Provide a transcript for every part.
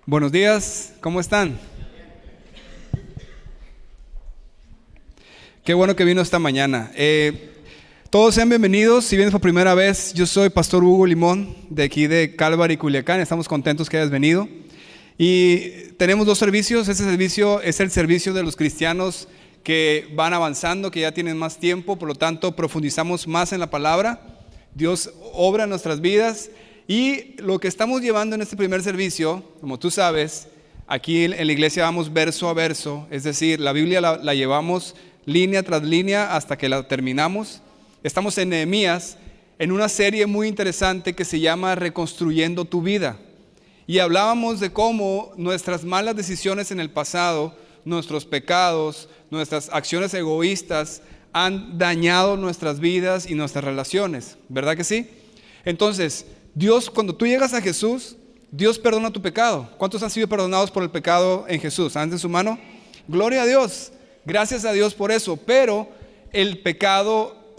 Buenos días, ¿cómo están? Qué bueno que vino esta mañana. Todos sean bienvenidos. Si vienes por primera vez, yo soy Pastor Hugo Limón, de aquí de Calvary, Culiacán. Estamos contentos que hayas venido. Y tenemos dos servicios. Este servicio es el servicio de los cristianos que van avanzando, que ya tienen más tiempo, por lo tanto profundizamos más en la palabra. Dios obra en nuestras vidas. Y lo que estamos llevando en este primer servicio, como tú sabes, aquí en la iglesia vamos verso a verso, es decir, la Biblia la llevamos línea tras línea hasta que la terminamos. Estamos en Nehemías, en una serie muy interesante que se llama Reconstruyendo tu vida. Y hablábamos de cómo nuestras malas decisiones en el pasado, nuestros pecados, nuestras acciones egoístas han dañado nuestras vidas y nuestras relaciones, ¿verdad que sí? Entonces, Dios, cuando tú llegas a Jesús, Dios perdona tu pecado. ¿Cuántos han sido perdonados por el pecado en Jesús? ¿Levanten su mano? Gloria a Dios. Gracias a Dios por eso. Pero el pecado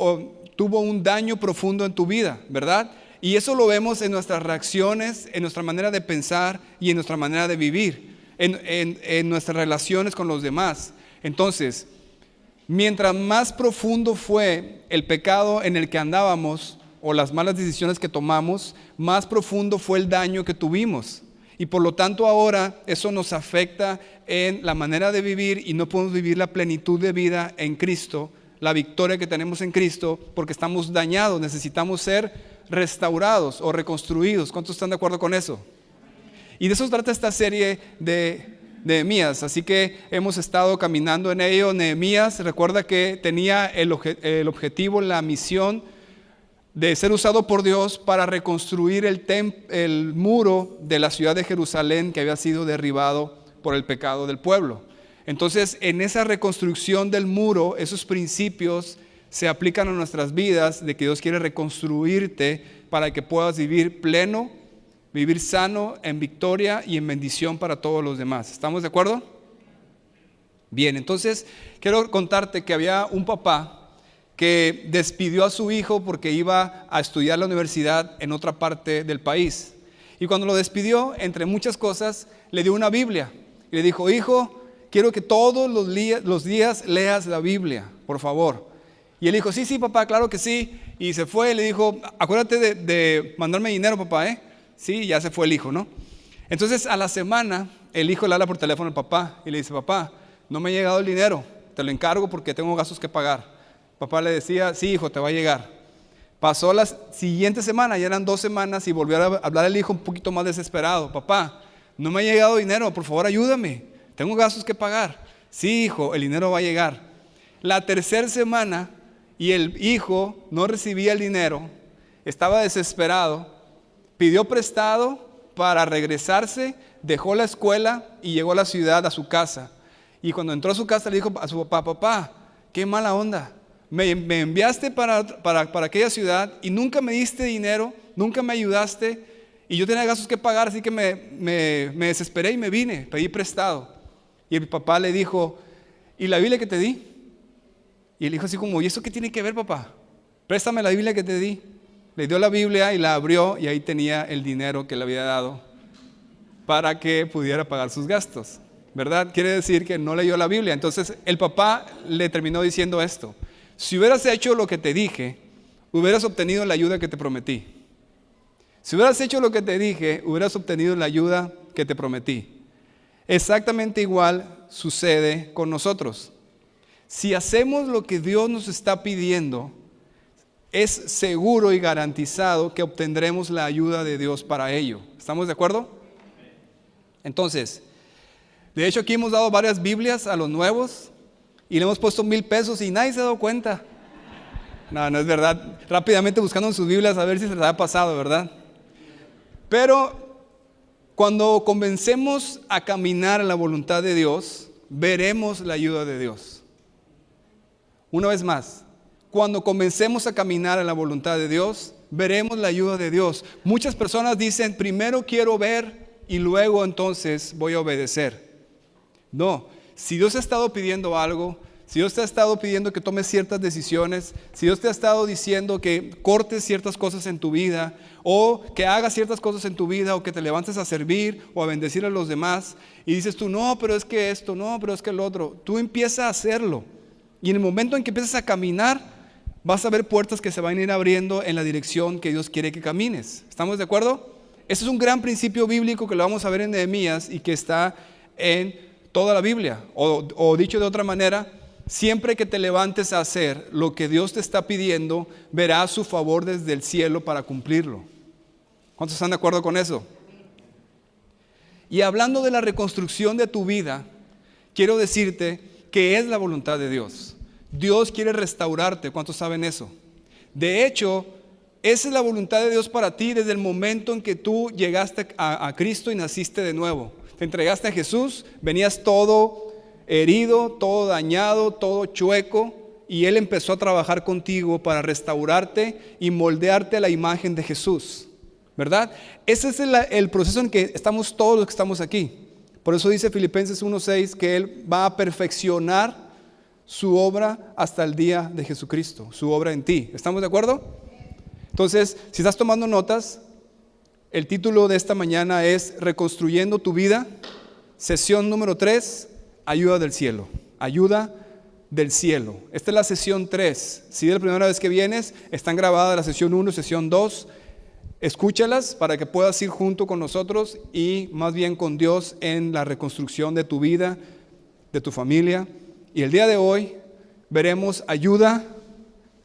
tuvo un daño profundo en tu vida, ¿verdad? Y eso lo vemos en nuestras reacciones, en nuestra manera de pensar y en nuestra manera de vivir, en nuestras relaciones con los demás. Entonces, mientras más profundo fue el pecado en el que andábamos, o las malas decisiones que tomamos, más profundo fue el daño que tuvimos. Y por lo tanto ahora eso nos afecta en la manera de vivir y no podemos vivir la plenitud de vida en Cristo, la victoria que tenemos en Cristo, porque estamos dañados, necesitamos ser restaurados o reconstruidos. ¿Cuántos están de acuerdo con eso? Y de eso trata esta serie de Nehemías, así que hemos estado caminando en ello. Nehemías, recuerda que tenía el objetivo, la misión de ser usado por Dios para reconstruir el muro de la ciudad de Jerusalén que había sido derribado por el pecado del pueblo. Entonces, en esa reconstrucción del muro, esos principios se aplican a nuestras vidas, de que Dios quiere reconstruirte para que puedas vivir pleno, vivir sano, en victoria y en bendición para todos los demás. ¿Estamos de acuerdo? Bien, entonces quiero contarte que había un papá que despidió a su hijo porque iba a estudiar la universidad en otra parte del país. Y cuando lo despidió, entre muchas cosas, le dio una Biblia. Y le dijo: hijo, quiero que todos los días leas la Biblia, por favor. Y él dijo: sí, papá, claro que sí. Y se fue y le dijo: acuérdate de mandarme dinero, papá, ¿eh? Sí, ya se fue el hijo, ¿no? Entonces, a la semana, el hijo le habla por teléfono al papá y le dice: papá, no me ha llegado el dinero, te lo encargo porque tengo gastos que pagar. Papá le decía: sí, hijo, te va a llegar. Pasó la siguiente semana, ya eran 2 semanas, y volvió a hablar el hijo un poquito más desesperado: papá, no me ha llegado dinero, por favor ayúdame, tengo gastos que pagar. Sí, hijo, el dinero va a llegar. La tercera semana, y el hijo no recibía el dinero, estaba desesperado, pidió prestado para regresarse, dejó la escuela y llegó a la ciudad, a su casa. Y cuando entró a su casa le dijo a su papá: papá, qué mala onda. Me enviaste para aquella ciudad y nunca me diste dinero, nunca me ayudaste, y yo tenía gastos que pagar, así que me desesperé y me vine, pedí prestado. Y el papá le dijo: ¿y la Biblia que te di? Y él dijo así como: ¿y eso qué tiene que ver, papá? Préstame la Biblia que te di. Le dio la Biblia y la abrió, y ahí tenía el dinero que le había dado para que pudiera pagar sus gastos, ¿verdad? Quiere decir que no leyó la Biblia. Entonces el papá le terminó diciendo esto: si hubieras hecho lo que te dije, hubieras obtenido la ayuda que te prometí. Si hubieras hecho lo que te dije, hubieras obtenido la ayuda que te prometí. Exactamente igual sucede con nosotros. Si hacemos lo que Dios nos está pidiendo, es seguro y garantizado que obtendremos la ayuda de Dios para ello. ¿Estamos de acuerdo? Entonces, de hecho aquí hemos dado varias Biblias a los nuevos, y le hemos puesto $1,000 y nadie se ha dado cuenta. No es verdad. Rápidamente buscando en sus Biblias a ver si se les ha pasado, ¿verdad? Pero cuando comencemos a caminar en la voluntad de Dios, veremos la ayuda de Dios. Una vez más, cuando comencemos a caminar en la voluntad de Dios, veremos la ayuda de Dios. Muchas personas dicen: primero quiero ver y luego entonces voy a obedecer. No. Si Dios ha estado pidiendo algo, si Dios te ha estado pidiendo que tomes ciertas decisiones, si Dios te ha estado diciendo que cortes ciertas cosas en tu vida, o que hagas ciertas cosas en tu vida, o que te levantes a servir o a bendecir a los demás, y dices tú, no, pero es que esto, no, pero es que el otro, tú empiezas a hacerlo, y en el momento en que empiezas a caminar, vas a ver puertas que se van a ir abriendo en la dirección que Dios quiere que camines. ¿Estamos de acuerdo? Ese es un gran principio bíblico que lo vamos a ver en Nehemías y que está en toda la Biblia, o dicho de otra manera, siempre que te levantes a hacer lo que Dios te está pidiendo, verás su favor desde el cielo para cumplirlo. ¿Cuántos están de acuerdo con eso? Y hablando de la reconstrucción de tu vida, quiero decirte que es la voluntad de Dios. Dios quiere restaurarte. ¿Cuántos saben eso? De hecho, esa es la voluntad de Dios para ti desde el momento en que tú llegaste a Cristo y naciste de nuevo. Te entregaste a Jesús, venías todo herido, todo dañado, todo chueco, y Él empezó a trabajar contigo para restaurarte y moldearte a la imagen de Jesús, ¿verdad? Ese es el proceso en que estamos todos los que estamos aquí. Por eso dice Filipenses 1:6 que Él va a perfeccionar su obra hasta el día de Jesucristo, su obra en ti. ¿Estamos de acuerdo? Entonces, si estás tomando notas, el título de esta mañana es Reconstruyendo tu vida, sesión número 3, ayuda del cielo. Ayuda del cielo. Esta es la sesión 3. Si es la primera vez que vienes, están grabadas la sesión 1 y sesión 2. Escúchalas para que puedas ir junto con nosotros y más bien con Dios en la reconstrucción de tu vida, de tu familia. Y el día de hoy veremos ayuda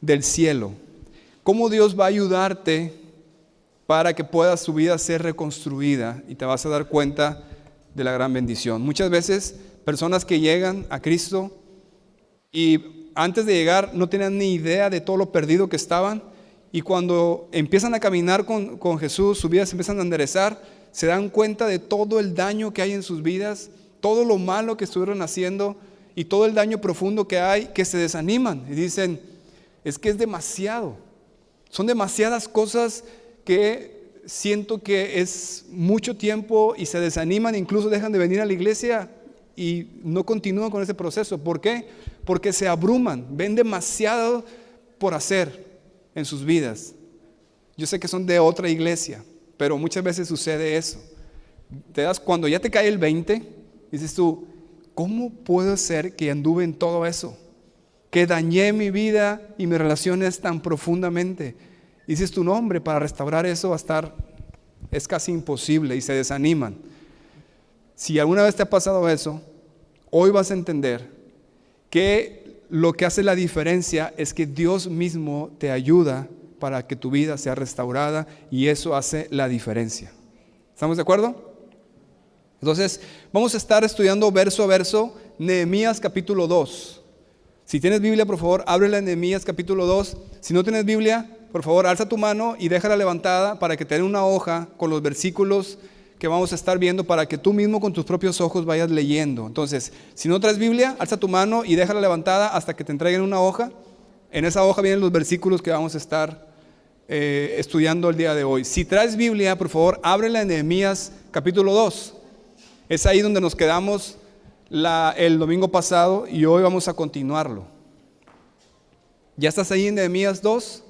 del cielo. Cómo Dios va a ayudarte para que pueda su vida ser reconstruida y te vas a dar cuenta de la gran bendición. Muchas veces personas que llegan a Cristo y antes de llegar no tenían ni idea de todo lo perdido que estaban, y cuando empiezan a caminar con Jesús, sus vidas se empiezan a enderezar, se dan cuenta de todo el daño que hay en sus vidas, todo lo malo que estuvieron haciendo y todo el daño profundo que hay, que se desaniman y dicen, es que es demasiado, son demasiadas cosas que siento que es mucho tiempo, y se desaniman, incluso dejan de venir a la iglesia y no continúan con ese proceso. ¿Por qué? Porque se abruman, ven demasiado por hacer en sus vidas. Yo sé que son de otra iglesia, pero muchas veces sucede eso. Cuando ya te cae el 20, dices tú, ¿cómo puedo ser que anduve en todo eso? Que dañé mi vida y mis relaciones tan profundamente. Dices tu nombre, para restaurar eso es casi imposible, y se desaniman. Si alguna vez te ha pasado eso, hoy vas a entender que lo que hace la diferencia es que Dios mismo te ayuda para que tu vida sea restaurada, y eso hace la diferencia. ¿Estamos de acuerdo? Entonces, vamos a estar estudiando verso a verso Nehemías capítulo 2. Si tienes Biblia, por favor, ábrela en Nehemías capítulo 2. Si no tienes Biblia, por favor, alza tu mano y déjala levantada para que te den una hoja con los versículos que vamos a estar viendo, para que tú mismo con tus propios ojos vayas leyendo. Entonces, si no traes Biblia, alza tu mano y déjala levantada hasta que te entreguen una hoja. En esa hoja vienen los versículos que vamos a estar estudiando el día de hoy. Si traes Biblia, por favor, ábrela en Nehemías capítulo 2. Es ahí donde nos quedamos el domingo pasado, y hoy vamos a continuarlo. ¿Ya estás ahí en Nehemías 2?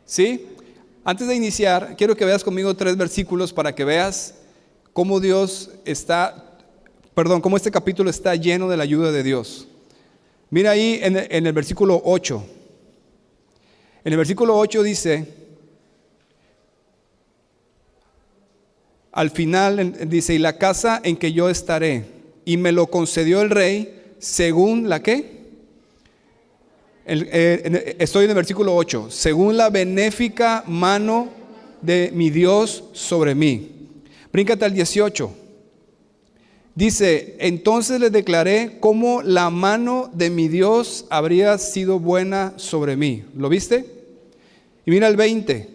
¿Sí? Antes de iniciar, quiero que veas conmigo 3 versículos para que veas cómo cómo este capítulo está lleno de la ayuda de Dios. Mira ahí en el versículo 8. En el versículo 8 dice, al final dice, y la casa en que yo estaré, y me lo concedió el rey, según la ¿qué? Estoy en el versículo 8, según la benéfica mano de mi Dios sobre mí. Bríncate al 18. Dice, entonces le declaré cómo la mano de mi Dios habría sido buena sobre mí. ¿Lo viste? Y mira el 20.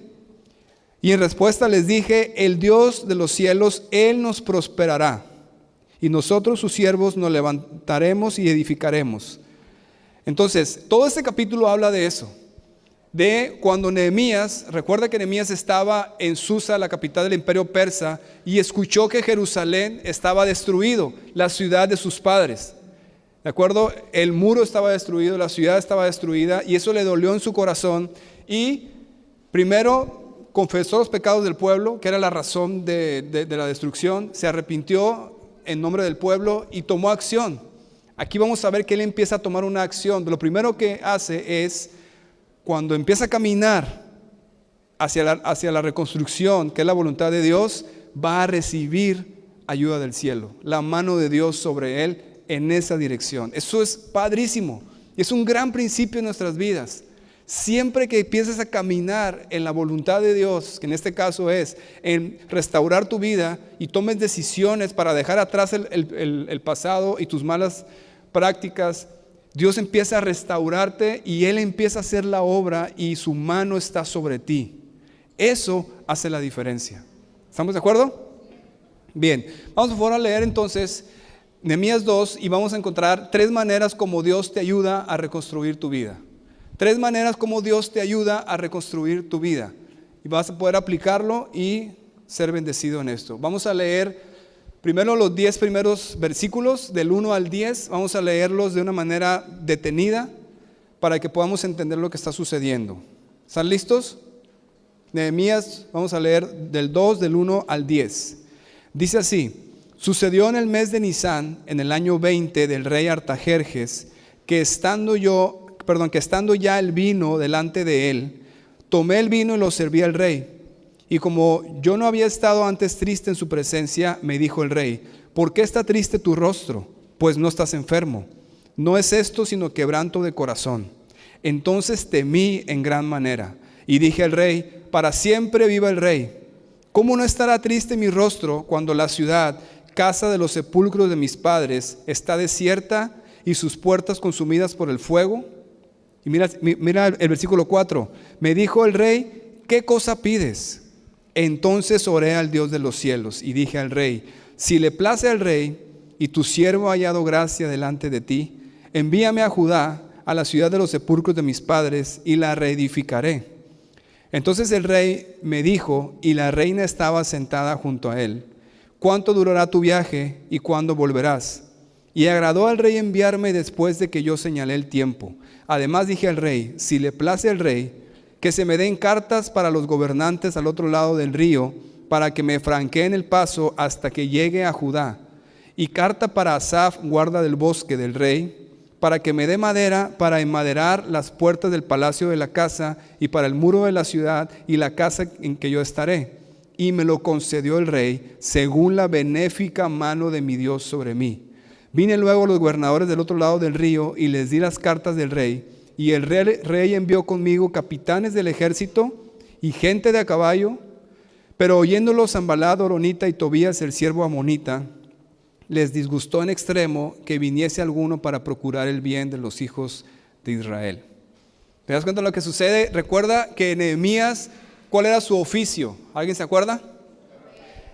Y en respuesta les dije, el Dios de los cielos, Él nos prosperará, y nosotros sus siervos nos levantaremos y edificaremos. Entonces, todo este capítulo habla de eso, de cuando Nehemías, recuerda que Nehemías estaba en Susa, la capital del imperio persa, y escuchó que Jerusalén estaba destruido, la ciudad de sus padres. ¿De acuerdo? El muro estaba destruido, la ciudad estaba destruida y eso le dolió en su corazón. Y primero confesó los pecados del pueblo, que era la razón de la destrucción, se arrepintió en nombre del pueblo y tomó acción. Aquí vamos a ver que él empieza a tomar una acción. Lo primero que hace es, cuando empieza a caminar hacia la reconstrucción, que es la voluntad de Dios, va a recibir ayuda del cielo, la mano de Dios sobre él en esa dirección. Eso es padrísimo y es un gran principio en nuestras vidas. Siempre que empieces a caminar en la voluntad de Dios, que en este caso es en restaurar tu vida y tomes decisiones para dejar atrás el pasado y tus malas prácticas, Dios empieza a restaurarte y Él empieza a hacer la obra y su mano está sobre ti. Eso hace la diferencia. ¿Estamos de acuerdo? Bien, vamos por favor a leer entonces Nehemías 2 y vamos a encontrar 3 maneras como Dios te ayuda a reconstruir tu vida. 3 maneras como Dios te ayuda a reconstruir tu vida. Y vas a poder aplicarlo y ser bendecido en esto. Vamos a leer primero los 10 primeros versículos, del 1 al 10. Vamos a leerlos de una manera detenida para que podamos entender lo que está sucediendo. ¿Están listos? Nehemías, vamos a leer del 2, del 1 al 10. Dice así: sucedió en el mes de Nisán, en el año 20 del rey Artajerjes, que estando ya el vino delante de él, tomé el vino y lo serví al rey. Y como yo no había estado antes triste en su presencia, me dijo el rey: ¿por qué está triste tu rostro? Pues no estás enfermo. No es esto sino quebranto de corazón. Entonces temí en gran manera y dije al rey: para siempre viva el rey. ¿Cómo no estará triste mi rostro cuando la ciudad, casa de los sepulcros de mis padres, está desierta y sus puertas consumidas por el fuego? Y mira el versículo 4. Me dijo el rey: ¿qué cosa pides? Entonces oré al Dios de los cielos y dije al rey: si le place al rey y tu siervo ha hallado gracia delante de ti, envíame a Judá, a la ciudad de los sepulcros de mis padres, y la reedificaré. Entonces el rey me dijo, y la reina estaba sentada junto a él: ¿cuánto durará tu viaje y cuándo volverás? Y agradó al rey enviarme después de que yo señalé el tiempo. Además dije al rey: si le place al rey, que se me den cartas para los gobernantes al otro lado del río, para que me franqueen el paso hasta que llegue a Judá. Y carta para Asaf, guarda del bosque del rey, para que me dé madera para enmaderar las puertas del palacio de la casa y para el muro de la ciudad y la casa en que yo estaré. Y me lo concedió el rey, según la benéfica mano de mi Dios sobre mí. Vine luego a los gobernadores del otro lado del río y les di las cartas del rey. Y el rey envió conmigo capitanes del ejército y gente de a caballo. Pero oyéndolo Sanballat, Horonita y Tobías, el siervo amonita, les disgustó en extremo que viniese alguno para procurar el bien de los hijos de Israel. ¿Te das cuenta de lo que sucede? Recuerda que Nehemías, ¿cuál era su oficio? ¿Alguien se acuerda?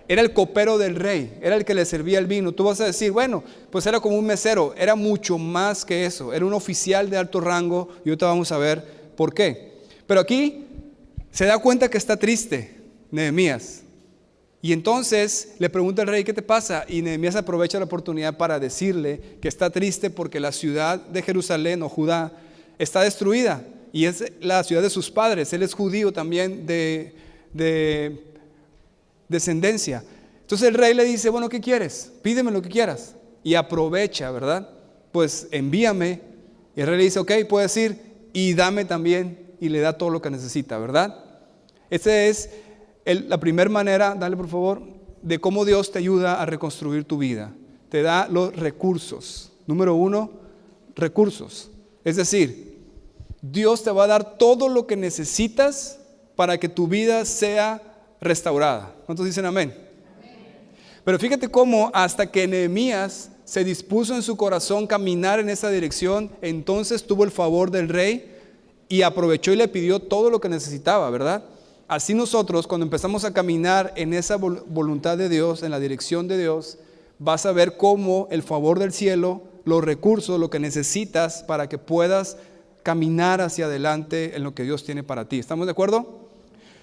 Era el copero del rey, era el que le servía el vino. Tú vas a decir, bueno, pues era como un mesero. Era mucho más que eso, era un oficial de alto rango y ahorita vamos a ver por qué. Pero aquí se da cuenta que está triste Nehemías. Y entonces le pregunta al rey: ¿qué te pasa? Y Nehemías aprovecha la oportunidad para decirle que está triste porque la ciudad de Jerusalén o Judá está destruida. Y es la ciudad de sus padres. Él es judío también de descendencia. Entonces el rey le dice: bueno, ¿qué quieres? Pídeme lo que quieras. Y aprovecha, ¿verdad? Pues envíame. Y el rey le dice: ok, puedes ir y dame también. Y le da todo lo que necesita, ¿verdad? Esa es la primera manera, dale por favor, de cómo Dios te ayuda a reconstruir tu vida. Te da los recursos. Número 1, recursos. Es decir, Dios te va a dar todo lo que necesitas para que tu vida sea restaurada. ¿Cuántos dicen amén? Pero fíjate cómo hasta que Nehemías se dispuso en su corazón caminar en esa dirección, entonces tuvo el favor del rey y aprovechó y le pidió todo lo que necesitaba, ¿verdad? Así nosotros, cuando empezamos a caminar en esa voluntad de Dios, en la dirección de Dios, vas a ver cómo el favor del cielo, los recursos, lo que necesitas para que puedas caminar hacia adelante en lo que Dios tiene para ti. ¿Estamos de acuerdo?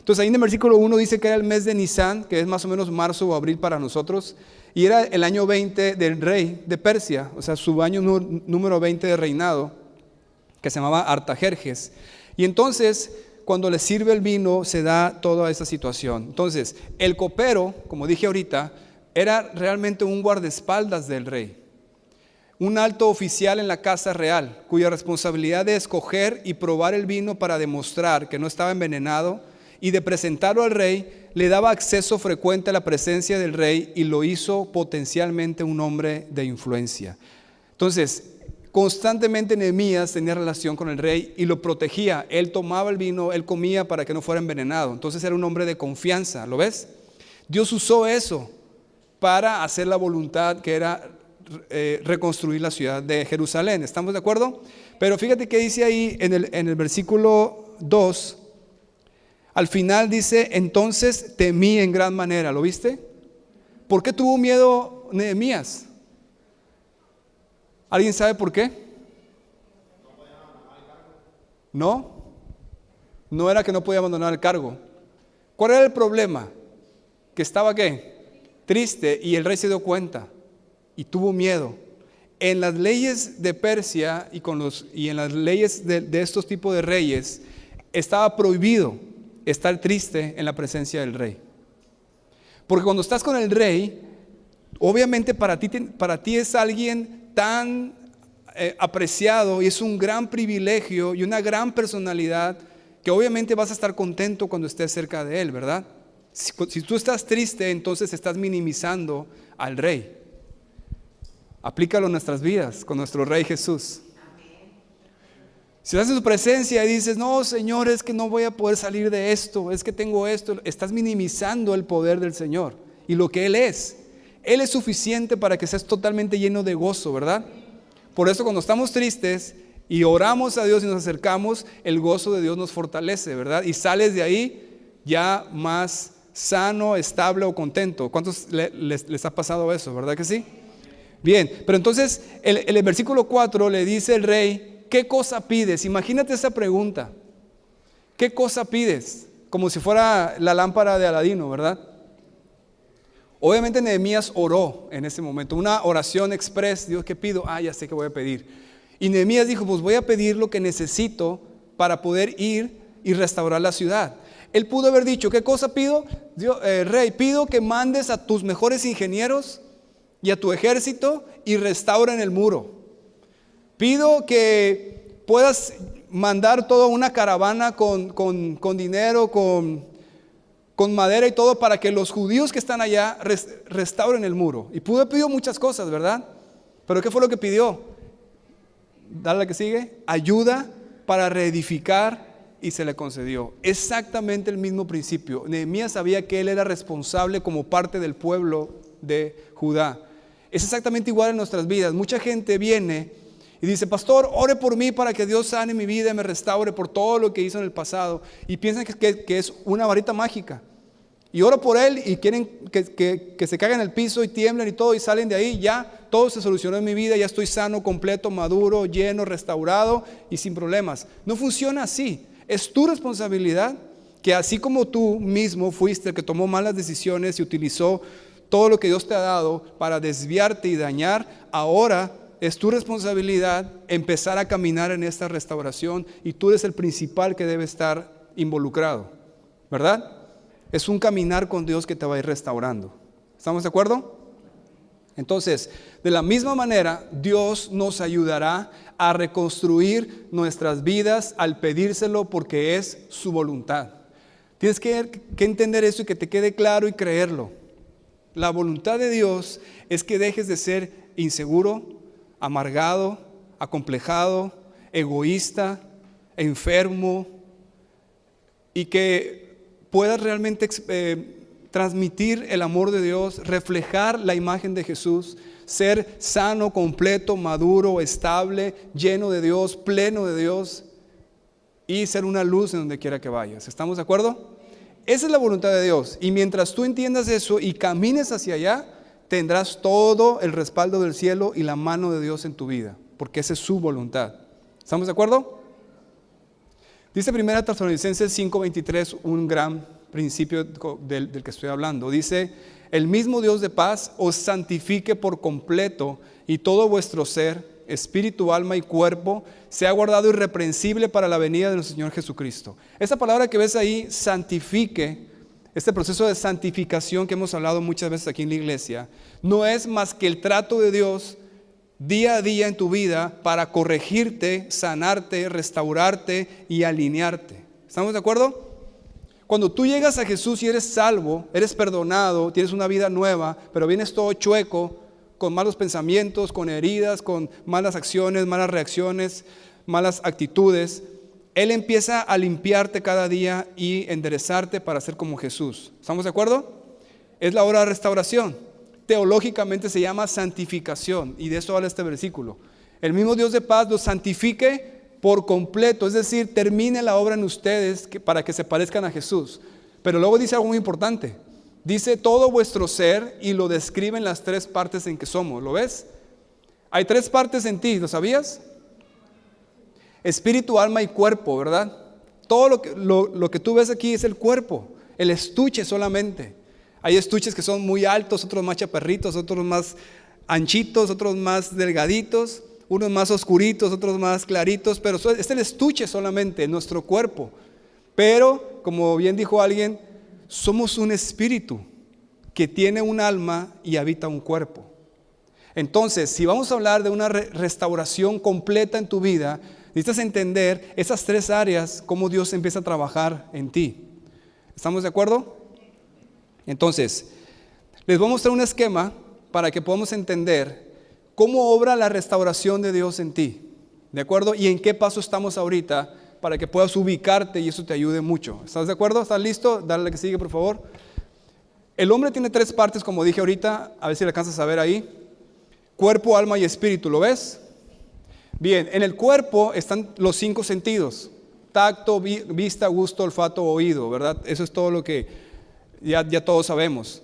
Entonces ahí en el versículo 1 dice que era el mes de Nisan, que es más o menos marzo o abril para nosotros, y era el año 20 del rey de Persia, o sea, su año número 20 de reinado, que se llamaba Artajerjes. Y entonces, cuando le sirve el vino, se da toda esa situación. Entonces, el copero, como dije ahorita, era realmente un guardaespaldas del rey, un alto oficial en la casa real, cuya responsabilidad de escoger y probar el vino para demostrar que no estaba envenenado y de presentarlo al rey, le daba acceso frecuente a la presencia del rey y lo hizo potencialmente un hombre de influencia. Entonces, constantemente Nehemías tenía relación con el rey y lo protegía. Él tomaba el vino, él comía para que no fuera envenenado. Entonces era un hombre de confianza, ¿lo ves? Dios usó eso para hacer la voluntad que era reconstruir la ciudad de Jerusalén. ¿Estamos de acuerdo? Pero fíjate que dice ahí en el versículo 2, al final dice, entonces temí en gran manera. ¿Lo viste? ¿Por qué tuvo miedo Nehemías? ¿Alguien sabe por qué? No era que no podía abandonar el cargo. ¿Cuál era el problema? Que estaba ¿qué? Triste, y el rey se dio cuenta y tuvo miedo. En las leyes de Persia y en las leyes de estos tipos de reyes estaba prohibido estar triste en la presencia del rey. Porque cuando estás con el rey, obviamente para ti es alguien tan apreciado y es un gran privilegio y una gran personalidad que obviamente vas a estar contento cuando estés cerca de él, ¿verdad? Si tú estás triste, entonces estás minimizando al rey. Aplícalo en nuestras vidas con nuestro Rey Jesús. Si estás en su presencia y dices, no, Señor, es que no voy a poder salir de esto, es que tengo esto, estás minimizando el poder del Señor y lo que Él es. Él es suficiente para que seas totalmente lleno de gozo, ¿verdad? Por eso cuando estamos tristes y oramos a Dios y nos acercamos, el gozo de Dios nos fortalece, ¿verdad? Y sales de ahí ya más sano, estable o contento. ¿Cuántos les ha pasado eso, verdad que sí? Bien, pero entonces el versículo 4 le dice el rey, ¿qué cosa pides? Imagínate esa pregunta. ¿Qué cosa pides? Como si fuera la lámpara de Aladino, ¿verdad? Obviamente Nehemías oró en ese momento, una oración express. Dios, ¿qué pido? Ya sé que voy a pedir. Y Nehemías dijo, pues voy a pedir lo que necesito para poder ir y restaurar la ciudad. Él pudo haber dicho, ¿qué cosa pido? Rey, pido que mandes a tus mejores ingenieros y a tu ejército y restauren el muro. Pido que puedas mandar toda una caravana con dinero, con madera y todo para que los judíos que están allá restauren el muro. Y pudo haber pedido muchas cosas, ¿verdad? Pero ¿qué fue lo que pidió? Dale la que sigue. Ayuda para reedificar y se le concedió. Exactamente el mismo principio. Nehemías sabía que él era responsable como parte del pueblo de Judá. Es exactamente igual en nuestras vidas. Mucha gente viene y dice, pastor, ore por mí para que Dios sane mi vida y me restaure por todo lo que hizo en el pasado. Y piensan que es una varita mágica. Y oro por él y quieren que se caigan en el piso y tiemblen y todo y salen de ahí. Ya todo se solucionó en mi vida, ya estoy sano, completo, maduro, lleno, restaurado y sin problemas. No funciona así. Es tu responsabilidad que así como tú mismo fuiste el que tomó malas decisiones y utilizó todo lo que Dios te ha dado para desviarte y dañar, ahora es tu responsabilidad empezar a caminar en esta restauración y tú eres el principal que debe estar involucrado, ¿verdad? Es un caminar con Dios que te va a ir restaurando. ¿Estamos de acuerdo? Entonces, de la misma manera, Dios nos ayudará a reconstruir nuestras vidas al pedírselo porque es su voluntad. Tienes que entender eso y que te quede claro y creerlo. La voluntad de Dios es que dejes de ser inseguro, amargado, acomplejado, egoísta, enfermo y que puedas realmente transmitir el amor de Dios, reflejar la imagen de Jesús, ser sano, completo, maduro, estable, lleno de Dios, pleno de Dios y ser una luz en donde quiera que vayas. ¿Estamos de acuerdo? Esa es la voluntad de Dios y mientras tú entiendas eso y camines hacia allá, tendrás todo el respaldo del cielo y la mano de Dios en tu vida, porque esa es su voluntad. ¿Estamos de acuerdo? Dice 1 Tesalonicenses 5:23 un gran principio del que estoy hablando. Dice, el mismo Dios de paz os santifique por completo y todo vuestro ser, espíritu, alma y cuerpo, sea guardado irreprensible para la venida de nuestro Señor Jesucristo. Esa palabra que ves ahí, santifique, este proceso de santificación que hemos hablado muchas veces aquí en la iglesia, no es más que el trato de Dios día a día en tu vida para corregirte, sanarte, restaurarte y alinearte. ¿Estamos de acuerdo? Cuando tú llegas a Jesús y eres salvo, eres perdonado, tienes una vida nueva, pero vienes todo chueco, con malos pensamientos, con heridas, con malas acciones, malas reacciones, malas actitudes, Él empieza a limpiarte cada día y enderezarte para ser como Jesús. ¿Estamos de acuerdo? Es la hora de restauración. Teológicamente se llama santificación, y de eso habla este versículo. El mismo Dios de paz los santifique por completo, es decir, termine la obra en ustedes para que se parezcan a Jesús. Pero luego dice algo muy importante. Dice todo vuestro ser y lo describe en las tres partes en que somos. ¿Lo ves? Hay tres partes en ti, ¿lo sabías? Espíritu, alma y cuerpo, ¿verdad? Todo lo que tú ves aquí es el cuerpo, el estuche solamente. Hay estuches que son muy altos, otros más chaparritos, otros más anchitos, otros más delgaditos, unos más oscuritos, otros más claritos, pero es el estuche solamente, nuestro cuerpo. Pero, como bien dijo alguien, somos un espíritu que tiene un alma y habita un cuerpo. Entonces, si vamos a hablar de una restauración completa en tu vida, necesitas entender esas tres áreas, cómo Dios empieza a trabajar en ti. ¿Estamos de acuerdo? Entonces, les voy a mostrar un esquema para que podamos entender cómo obra la restauración de Dios en ti. ¿De acuerdo? Y en qué paso estamos ahorita para que puedas ubicarte y eso te ayude mucho. ¿Estás de acuerdo? ¿Estás listo? Dale la que sigue, por favor. El hombre tiene tres partes, como dije ahorita, a ver si le alcanzas a ver ahí. Cuerpo, alma y espíritu, ¿lo ves? Bien, en el cuerpo están los 5 sentidos. Tacto, vista, gusto, olfato, oído, ¿verdad? Eso es todo lo que ya todos sabemos.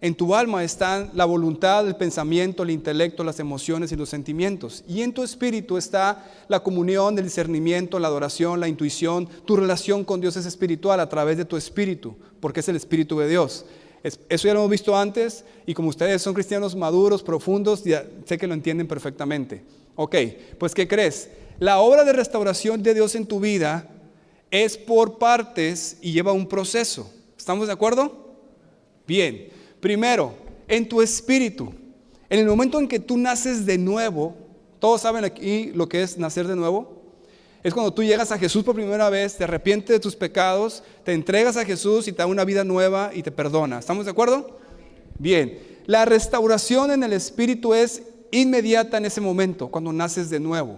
En tu alma están la voluntad, el pensamiento, el intelecto, las emociones y los sentimientos. Y en tu espíritu está la comunión, el discernimiento, la adoración, la intuición. Tu relación con Dios es espiritual a través de tu espíritu, porque es el espíritu de Dios. Eso ya lo hemos visto antes, y como ustedes son cristianos maduros, profundos, ya sé que lo entienden perfectamente. Ok, pues ¿qué crees? La obra de restauración de Dios en tu vida es por partes y lleva un proceso. ¿Estamos de acuerdo? Bien. Primero, en tu espíritu. En el momento en que tú naces de nuevo, todos saben aquí lo que es nacer de nuevo. Es cuando tú llegas a Jesús por primera vez, te arrepientes de tus pecados, te entregas a Jesús y te da una vida nueva y te perdona. ¿Estamos de acuerdo? Bien, la restauración en el espíritu es inmediata en ese momento, cuando naces de nuevo.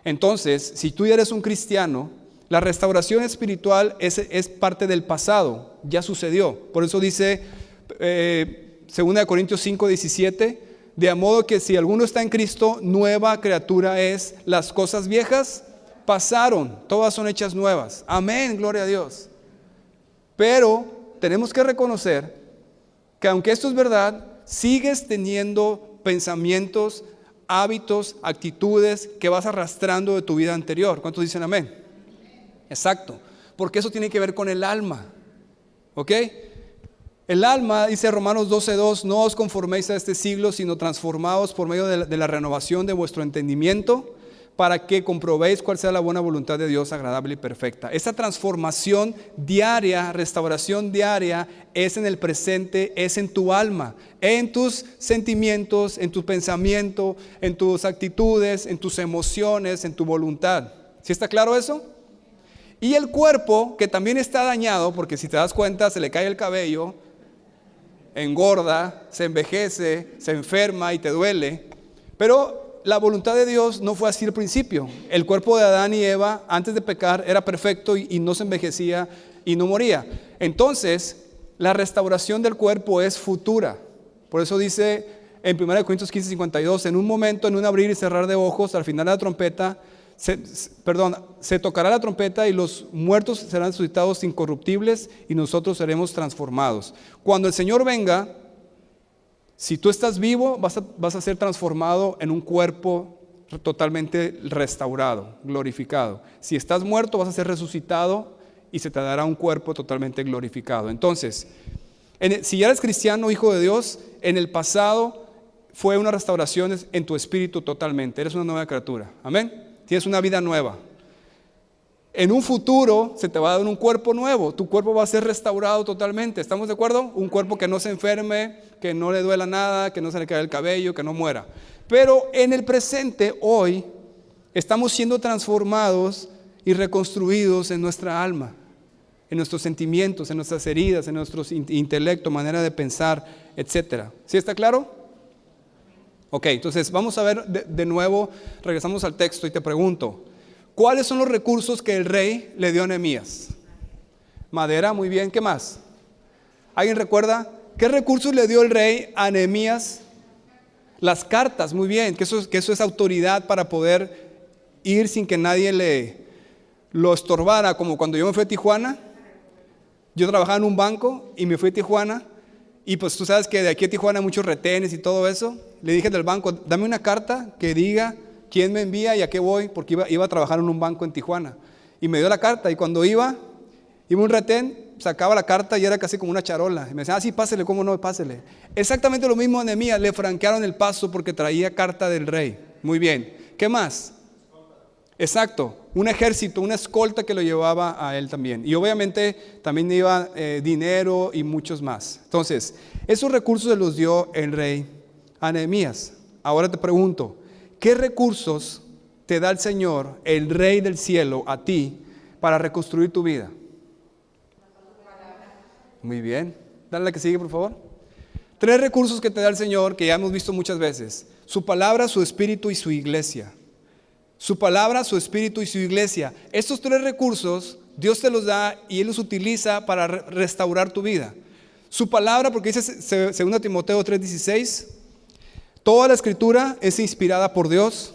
Entonces, si tú ya eres un cristiano, la restauración espiritual es parte del pasado, ya sucedió. Por eso dice 2 Corintios 5:17, de modo que si alguno está en Cristo, nueva criatura es, las cosas viejas pasaron, todas son hechas nuevas. Amén, gloria a Dios. Pero tenemos que reconocer que aunque esto es verdad, sigues teniendo pensamientos, hábitos, actitudes que vas arrastrando de tu vida anterior. ¿Cuántos dicen amén? Exacto, porque eso tiene que ver con el alma. ¿Ok? El alma, dice Romanos 12:2, no os conforméis a este siglo, sino transformaos por medio de la renovación de vuestro entendimiento, para que comprobéis cuál sea la buena voluntad de Dios, agradable y perfecta. Esa transformación diaria, restauración diaria, es en el presente, es en tu alma, en tus sentimientos, en tu pensamiento, en tus actitudes, en tus emociones, en tu voluntad. ¿Sí está claro eso? Y el cuerpo, que también está dañado, porque si te das cuenta, se le cae el cabello, engorda, se envejece, se enferma y te duele. Pero la voluntad de Dios no fue así al principio. El cuerpo de Adán y Eva antes de pecar era perfecto y no se envejecía y no moría. Entonces, la restauración del cuerpo es futura. Por eso dice en 1 Corintios 15:52, en un momento, en un abrir y cerrar de ojos, al final de la trompeta, se tocará la trompeta y los muertos serán resucitados incorruptibles y nosotros seremos transformados. Cuando el Señor venga, si tú estás vivo, vas a ser transformado en un cuerpo totalmente restaurado, glorificado. Si estás muerto, vas a ser resucitado y se te dará un cuerpo totalmente glorificado. Entonces, si ya eres cristiano, hijo de Dios, en el pasado fue una restauración en tu espíritu totalmente. Eres una nueva criatura. Amén. Tienes una vida nueva. En un futuro se te va a dar un cuerpo nuevo. Tu cuerpo va a ser restaurado totalmente. ¿Estamos de acuerdo? Un cuerpo que no se enferme, que no le duela nada, que no se le caiga el cabello, que no muera. Pero en el presente, hoy, estamos siendo transformados y reconstruidos en nuestra alma, en nuestros sentimientos, en nuestras heridas, en nuestro intelecto, manera de pensar, etc. ¿Sí está claro? Ok, entonces vamos a ver de nuevo, regresamos al texto y te pregunto, ¿cuáles son los recursos que el rey le dio a Nehemías? Madera, muy bien, ¿qué más? ¿Alguien recuerda? ¿Qué recursos le dio el rey a Nehemías? Las cartas, muy bien, que eso es autoridad para poder ir sin que nadie lo estorbara, como cuando yo me fui a Tijuana. Yo trabajaba en un banco y me fui a Tijuana, y pues tú sabes que de aquí a Tijuana hay muchos retenes y todo eso. Le dije del banco, dame una carta que diga quién me envía y a qué voy, porque iba a trabajar en un banco en Tijuana. Y me dio la carta, y cuando iba un retén, sacaba la carta y era casi como una charola. Y me decía, sí, pásele, ¿cómo no? Pásele. Exactamente lo mismo a Nehemías, le franquearon el paso porque traía carta del rey. Muy bien. ¿Qué más? Exacto, un ejército, una escolta que lo llevaba a él también. Y obviamente también iba dinero y muchos más. Entonces, esos recursos se los dio el rey a Nehemías. Ahora te pregunto, ¿qué recursos te da el Señor, el Rey del cielo, a ti para reconstruir tu vida? Muy bien, dale la que sigue, por favor. 3 recursos que te da el Señor, que ya hemos visto muchas veces: su palabra, su espíritu y su iglesia. Su palabra, su espíritu y su iglesia. Estos 3 recursos Dios te los da y Él los utiliza para restaurar tu vida. Su palabra, porque dice 2 Timoteo 3:16, toda la escritura es inspirada por Dios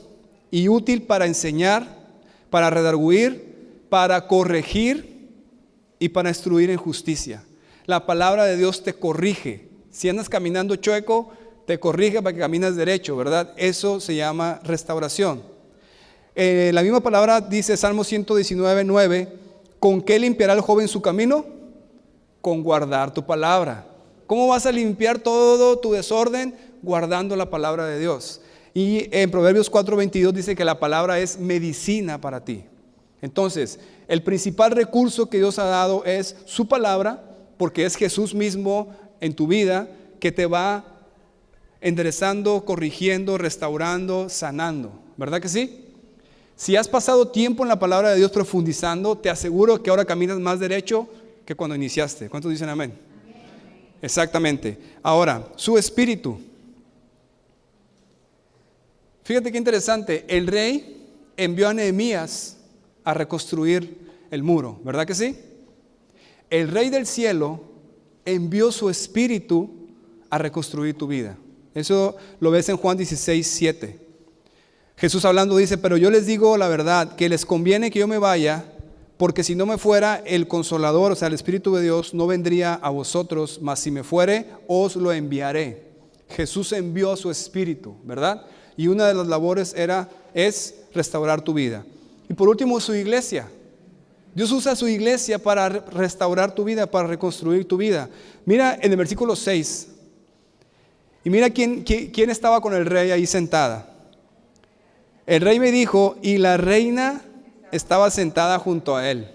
y útil para enseñar, para redarguir, para corregir y para instruir en justicia. La palabra de Dios te corrige. Si andas caminando chueco, te corrige para que camines derecho, ¿verdad? Eso se llama restauración. La misma palabra dice Salmo 119:9, ¿con qué limpiará el joven su camino? Con guardar tu palabra. ¿Cómo vas a limpiar todo tu desorden? Guardando la palabra de Dios. Y en Proverbios 4:22 dice que la palabra es medicina para ti. Entonces, el principal recurso que Dios ha dado es su palabra, porque es Jesús mismo en tu vida que te va enderezando, corrigiendo, restaurando, sanando. ¿Verdad que sí? Si has pasado tiempo en la palabra de Dios profundizando, te aseguro que ahora caminas más derecho que cuando iniciaste. ¿Cuántos dicen amén? Amén. Exactamente. Ahora, su espíritu. Fíjate qué interesante. El rey envió a Nehemías a reconstruir el muro. ¿Verdad que sí? El rey del cielo envió su espíritu a reconstruir tu vida. Eso lo ves en Juan 16:7. Jesús hablando dice, pero yo les digo la verdad, que les conviene que yo me vaya, porque si no me fuera, el Consolador, o sea, el Espíritu de Dios, no vendría a vosotros, mas si me fuere, os lo enviaré. Jesús envió a su Espíritu, ¿verdad? Y una de las labores es restaurar tu vida. Y por último, su iglesia. Dios usa su iglesia para restaurar tu vida, para reconstruir tu vida. Mira en el versículo 6. Y mira quién estaba con el rey ahí sentada. El rey me dijo, y la reina estaba sentada junto a él.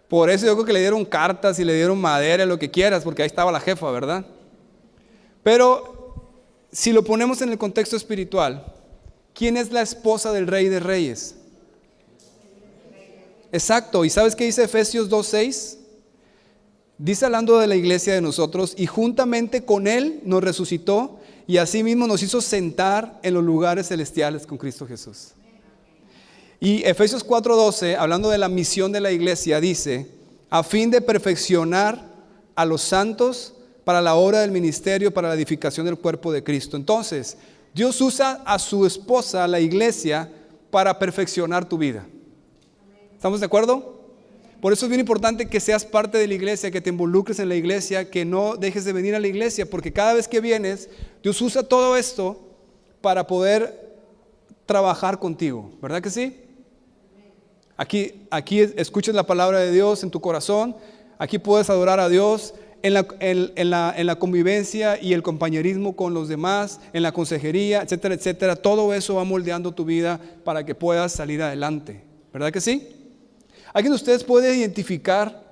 Por eso yo creo que le dieron cartas y le dieron madera, lo que quieras, porque ahí estaba la jefa, ¿verdad? Pero si lo ponemos en el contexto espiritual, ¿quién es la esposa del Rey de Reyes? Exacto, ¿y sabes qué dice Efesios 2:6? Dice hablando de la iglesia de nosotros, y juntamente con Él nos resucitó, y asimismo nos hizo sentar en los lugares celestiales con Cristo Jesús. Y Efesios 4:12, hablando de la misión de la iglesia, dice, a fin de perfeccionar a los santos para la obra del ministerio, para la edificación del cuerpo de Cristo. Entonces, Dios usa a su esposa, la iglesia, para perfeccionar tu vida. ¿Estamos de acuerdo? Por eso es bien importante que seas parte de la iglesia, que te involucres en la iglesia, que no dejes de venir a la iglesia, porque cada vez que vienes, Dios usa todo esto para poder trabajar contigo. ¿Verdad que sí? Aquí escuchas la palabra de Dios en tu corazón. Aquí puedes adorar a Dios en la convivencia y el compañerismo con los demás, en la consejería, etcétera, etcétera. Todo eso va moldeando tu vida para que puedas salir adelante. ¿Verdad que sí? ¿Alguien de ustedes puede identificar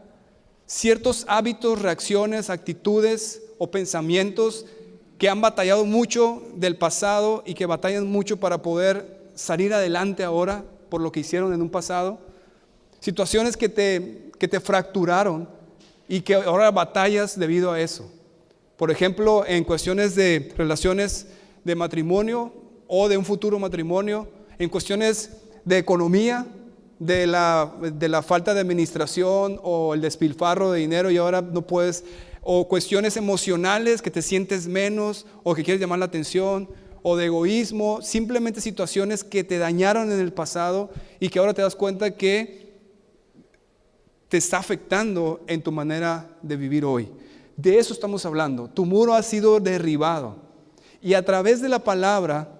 ciertos hábitos, reacciones, actitudes o pensamientos que han batallado mucho del pasado y que batallan mucho para poder salir adelante ahora por lo que hicieron en un pasado? Situaciones que te fracturaron y que ahora batallas debido a eso. Por ejemplo, en cuestiones de relaciones de matrimonio o de un futuro matrimonio, en cuestiones de economía, de la falta de administración o el despilfarro de dinero y ahora no puedes, o cuestiones emocionales que te sientes menos o que quieres llamar la atención, o de egoísmo, simplemente situaciones que te dañaron en el pasado y que ahora te das cuenta que te está afectando en tu manera de vivir hoy. De eso estamos hablando. Tu muro ha sido derribado y a través de la palabra,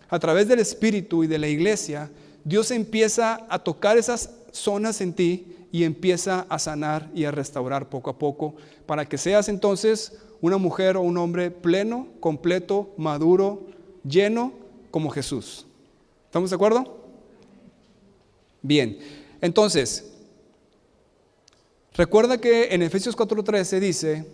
a través del Espíritu y de la iglesia, Dios empieza a tocar esas zonas en ti y empieza a sanar y a restaurar poco a poco para que seas entonces una mujer o un hombre pleno, completo, maduro, lleno como Jesús. ¿Estamos de acuerdo? Bien, entonces, recuerda que en Efesios 4:13 dice,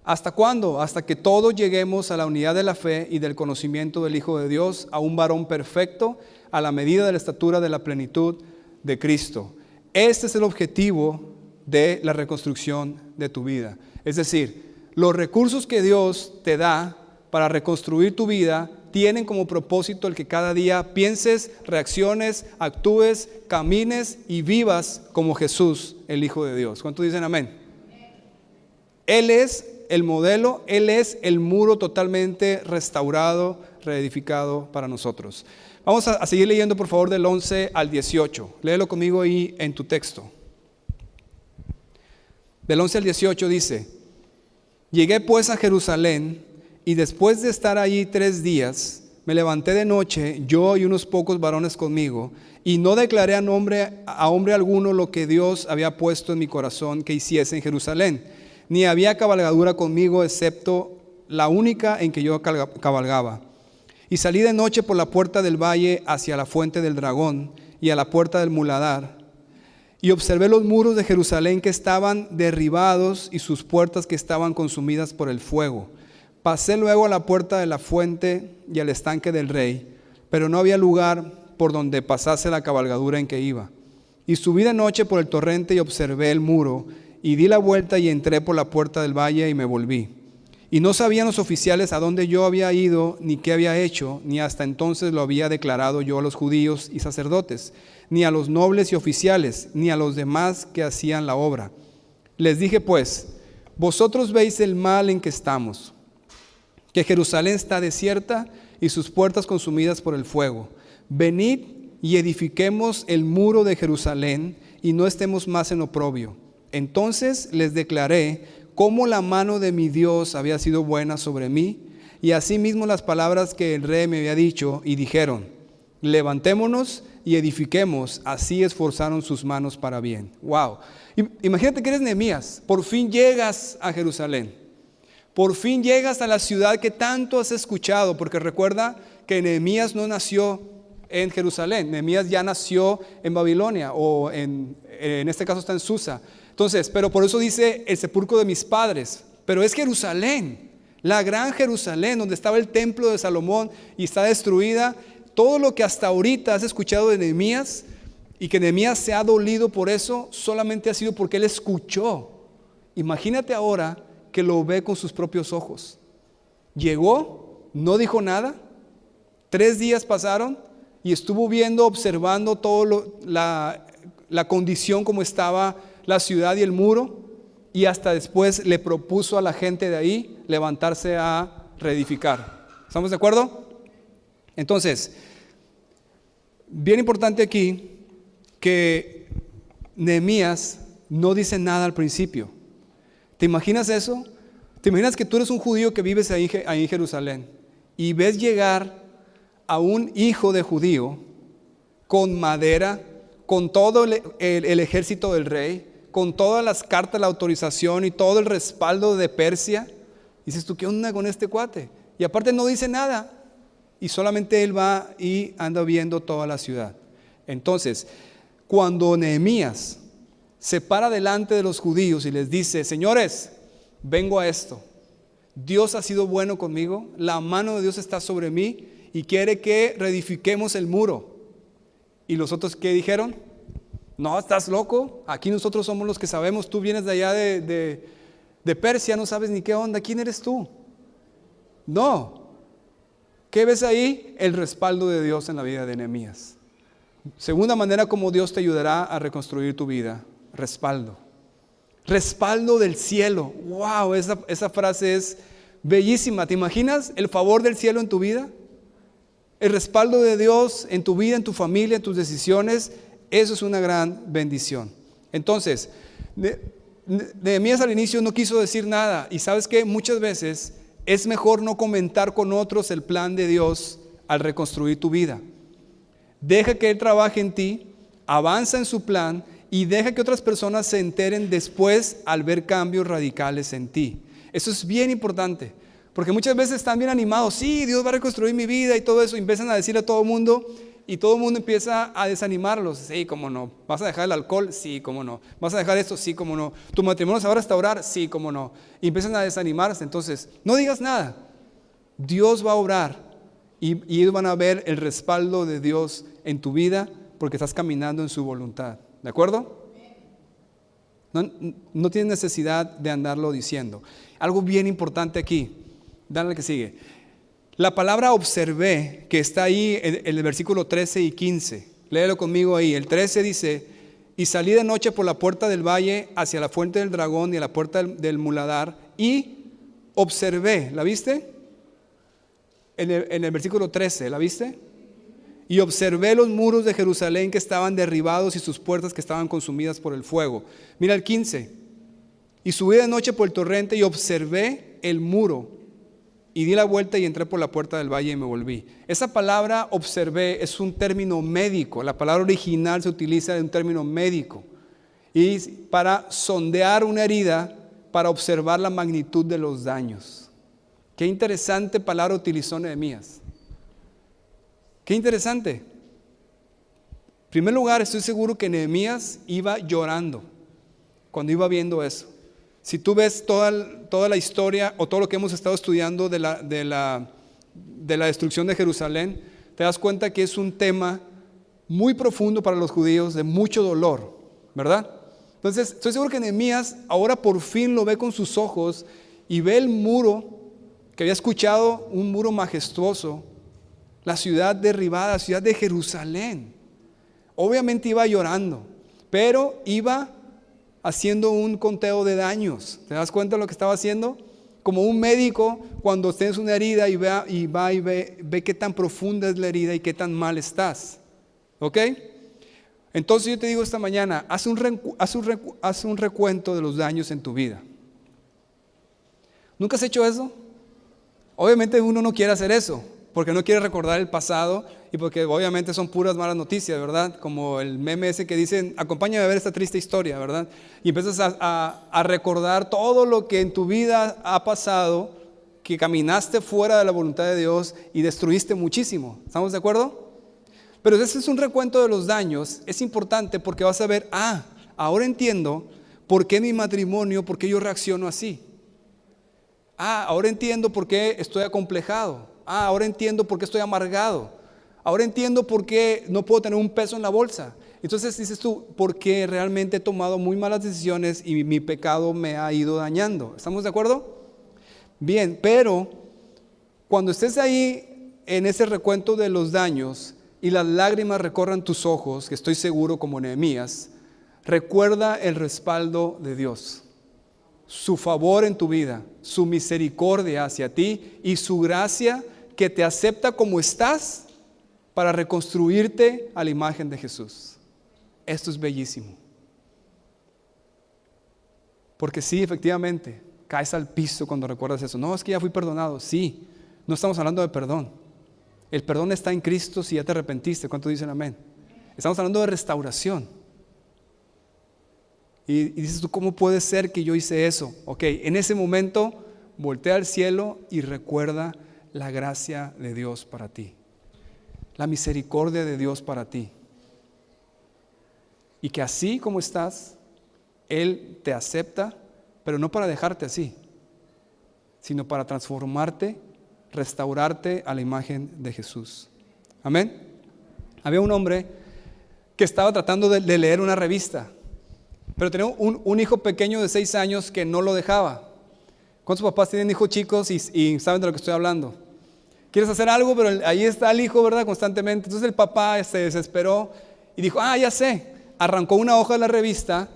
¿hasta cuándo? Hasta que todos lleguemos a la unidad de la fe y del conocimiento del Hijo de Dios, a un varón perfecto, a la medida de la estatura de la plenitud de Cristo. Este es el objetivo de la reconstrucción de tu vida. Es decir, los recursos que Dios te da para reconstruir tu vida tienen como propósito el que cada día pienses, reacciones, actúes, camines y vivas como Jesús, el Hijo de Dios. ¿Cuántos dicen amén? Él es el modelo, Él es el muro totalmente restaurado, reedificado para nosotros. Vamos a seguir leyendo por favor del 11 al 18. Léelo conmigo ahí en tu texto. Del 11 al 18 dice, llegué pues a Jerusalén y después de estar allí 3 días, me levanté de noche, yo y unos pocos varones conmigo, y no declaré a hombre alguno lo que Dios había puesto en mi corazón que hiciese en Jerusalén, ni había cabalgadura conmigo excepto la única en que yo cabalgaba. Y salí de noche por la puerta del valle hacia la fuente del dragón y a la puerta del muladar. Y observé los muros de Jerusalén que estaban derribados y sus puertas que estaban consumidas por el fuego. Pasé luego a la puerta de la fuente y al estanque del rey, pero no había lugar por donde pasase la cabalgadura en que iba. Y subí de noche por el torrente y observé el muro, y di la vuelta y entré por la puerta del valle y me volví. Y no sabían los oficiales a dónde yo había ido, ni qué había hecho, ni hasta entonces lo había declarado yo a los judíos y sacerdotes, ni a los nobles y oficiales, ni a los demás que hacían la obra. Les dije pues, vosotros veis el mal en que estamos, que Jerusalén está desierta y sus puertas consumidas por el fuego. Venid y edifiquemos el muro de Jerusalén y no estemos más en oprobio. Entonces les declaré cómo la mano de mi Dios había sido buena sobre mí, y asimismo las palabras que el rey me había dicho, y dijeron, levantémonos y edifiquemos, así esforzaron sus manos para bien. Wow. Imagínate que eres Nehemías, por fin llegas a Jerusalén, por fin llegas a la ciudad que tanto has escuchado, porque recuerda que Nehemías no nació en Jerusalén, Nehemías ya nació en Babilonia, o en este caso está en Susa. Entonces, pero por eso dice el sepulcro de mis padres, pero es Jerusalén, la gran Jerusalén, donde estaba el templo de Salomón y está destruida. Todo lo que hasta ahorita has escuchado de Nehemías y que Nehemías se ha dolido por eso, solamente ha sido porque él escuchó. Imagínate ahora que lo ve con sus propios ojos. Llegó, no dijo nada, 3 días pasaron y estuvo viendo, observando todo la condición como estaba la ciudad y el muro, y hasta después le propuso a la gente de ahí levantarse a reedificar. ¿Estamos de acuerdo? Entonces, bien importante aquí que Nehemías no dice nada al principio. ¿Te imaginas eso? ¿Te imaginas que tú eres un judío que vives ahí en Jerusalén y ves llegar a un hijo de judío con madera, con todo el ejército del rey, con todas las cartas, la autorización y todo el respaldo de Persia. Dices tú, ¿qué onda con este cuate? Y aparte no dice nada. Y solamente él va y anda viendo toda la ciudad. Entonces, cuando Nehemías se para delante de los judíos y les dice, señores, vengo a esto. Dios ha sido bueno conmigo, la mano de Dios está sobre mí y quiere que reedifiquemos el muro. ¿Y los otros qué dijeron? No, estás loco, aquí nosotros somos los que sabemos, tú vienes de allá de Persia, no sabes ni qué onda, ¿quién eres tú? No. ¿Qué ves ahí? El respaldo de Dios en la vida de Nehemías. Segunda manera como Dios te ayudará a reconstruir tu vida, respaldo. Respaldo del cielo. Wow, esa frase es bellísima. ¿Te imaginas el favor del cielo en tu vida? El respaldo de Dios en tu vida, en tu familia, en tus decisiones. Eso es una gran bendición. Entonces, Nehemías al inicio no quiso decir nada. Y sabes que muchas veces es mejor no comentar con otros el plan de Dios al reconstruir tu vida. Deja que Él trabaje en ti, avanza en su plan y deja que otras personas se enteren después al ver cambios radicales en ti. Eso es bien importante, porque muchas veces están bien animados, sí, Dios va a reconstruir mi vida y todo eso, y empiezan a decirle a todo el mundo, y todo el mundo empieza a desanimarlos. Sí, cómo no. ¿Vas a dejar el alcohol? Sí, cómo no. ¿Vas a dejar esto? Sí, cómo no. ¿Tu matrimonio se va a restaurar? Sí, cómo no. Y empiezan a desanimarse. Entonces, no digas nada. Dios va a obrar y ellos van a ver el respaldo de Dios en tu vida porque estás caminando en su voluntad. ¿De acuerdo? No tienes necesidad de andarlo diciendo. Algo bien importante aquí. Dale al que sigue. La palabra observé, que está ahí en el versículo 13 y 15. Léelo conmigo ahí. El 13 dice, y salí de noche por la puerta del valle hacia la fuente del dragón y a la puerta del muladar y observé. ¿La viste? En el versículo 13, ¿la viste? Y observé los muros de Jerusalén que estaban derribados y sus puertas que estaban consumidas por el fuego. Mira el 15. Y subí de noche por el torrente y observé el muro. Y di la vuelta y entré por la puerta del valle y me volví. Esa palabra observé es un término médico. La palabra original se utiliza en un término médico. Y para sondear una herida, para observar la magnitud de los daños. Qué interesante palabra utilizó Nehemías. Qué interesante. En primer lugar, estoy seguro que Nehemías iba llorando cuando iba viendo eso. Si tú ves toda la historia o todo lo que hemos estado estudiando de la destrucción de Jerusalén, te das cuenta que es un tema muy profundo para los judíos, de mucho dolor, ¿verdad? Entonces, estoy seguro que Nehemías ahora por fin lo ve con sus ojos y ve el muro, que había escuchado, un muro majestuoso, la ciudad derribada, la ciudad de Jerusalén. Obviamente iba llorando, pero iba haciendo un conteo de daños. ¿Te das cuenta de lo que estaba haciendo? Como un médico cuando tienes una herida y ve qué tan profunda es la herida y qué tan mal estás. ¿Ok? Entonces yo te digo esta mañana, haz un recuento de los daños en tu vida. ¿Nunca has hecho eso? Obviamente uno no quiere hacer eso, porque no quiere recordar el pasado y porque obviamente son puras malas noticias, ¿verdad? Como el meme ese que dicen, acompáñame a ver esta triste historia, ¿verdad? Y empiezas a recordar todo lo que en tu vida ha pasado, que caminaste fuera de la voluntad de Dios y destruiste muchísimo. ¿Estamos de acuerdo? Pero ese es un recuento de los daños. Es importante porque vas a ver, ahora entiendo por qué mi matrimonio, por qué yo reacciono así. Ahora entiendo por qué estoy acomplejado. Ahora entiendo por qué estoy amargado. Ahora entiendo por qué no puedo tener un peso en la bolsa. Entonces dices tú, porque realmente he tomado muy malas decisiones y mi pecado me ha ido dañando. ¿Estamos de acuerdo? Bien, pero cuando estés ahí en ese recuento de los daños y las lágrimas recorran tus ojos, que estoy seguro como Nehemías, recuerda el respaldo de Dios. Su favor en tu vida, su misericordia hacia ti y su gracia que te acepta como estás para reconstruirte a la imagen de Jesús. Esto es bellísimo. Porque sí, efectivamente, caes al piso cuando recuerdas eso. No, es que ya fui perdonado. Sí, no estamos hablando de perdón. El perdón está en Cristo si ya te arrepentiste. ¿Cuántos dicen amén? Estamos hablando de restauración. Y dices tú, ¿cómo puede ser que yo hice eso? Ok, en ese momento voltea al cielo y recuerda la gracia de Dios para ti, la misericordia de Dios para ti. Y que así como estás, Él te acepta, pero no para dejarte así, sino para transformarte, restaurarte a la imagen de Jesús. Amén. Había un hombre que estaba tratando de leer una revista, pero tenía un hijo pequeño de 6 años que no lo dejaba. ¿Cuántos papás tienen hijos chicos y saben de lo que estoy hablando? Quieres hacer algo, pero ahí está el hijo, ¿verdad? Constantemente. Entonces el papá se desesperó y dijo, ya sé. Arrancó una hoja de la revista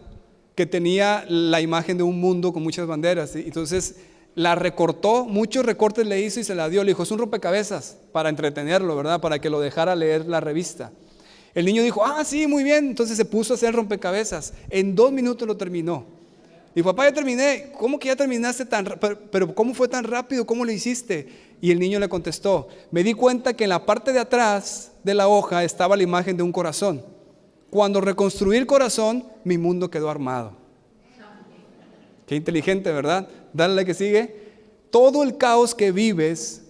que tenía la imagen de un mundo con muchas banderas. Entonces la recortó, muchos recortes le hizo y se la dio. Le dijo, es un rompecabezas para entretenerlo, ¿verdad? Para que lo dejara leer la revista. El niño dijo, sí, muy bien. Entonces se puso a hacer rompecabezas. En 2 minutos lo terminó. Dijo, papá, ya terminé. ¿Cómo que ya terminaste tan rápido? Pero ¿cómo fue tan rápido? ¿Cómo lo hiciste? Y el niño le contestó, me di cuenta que en la parte de atrás de la hoja estaba la imagen de un corazón. Cuando reconstruí el corazón, mi mundo quedó armado. Qué inteligente, ¿verdad? Dale la que sigue. Todo el caos que vives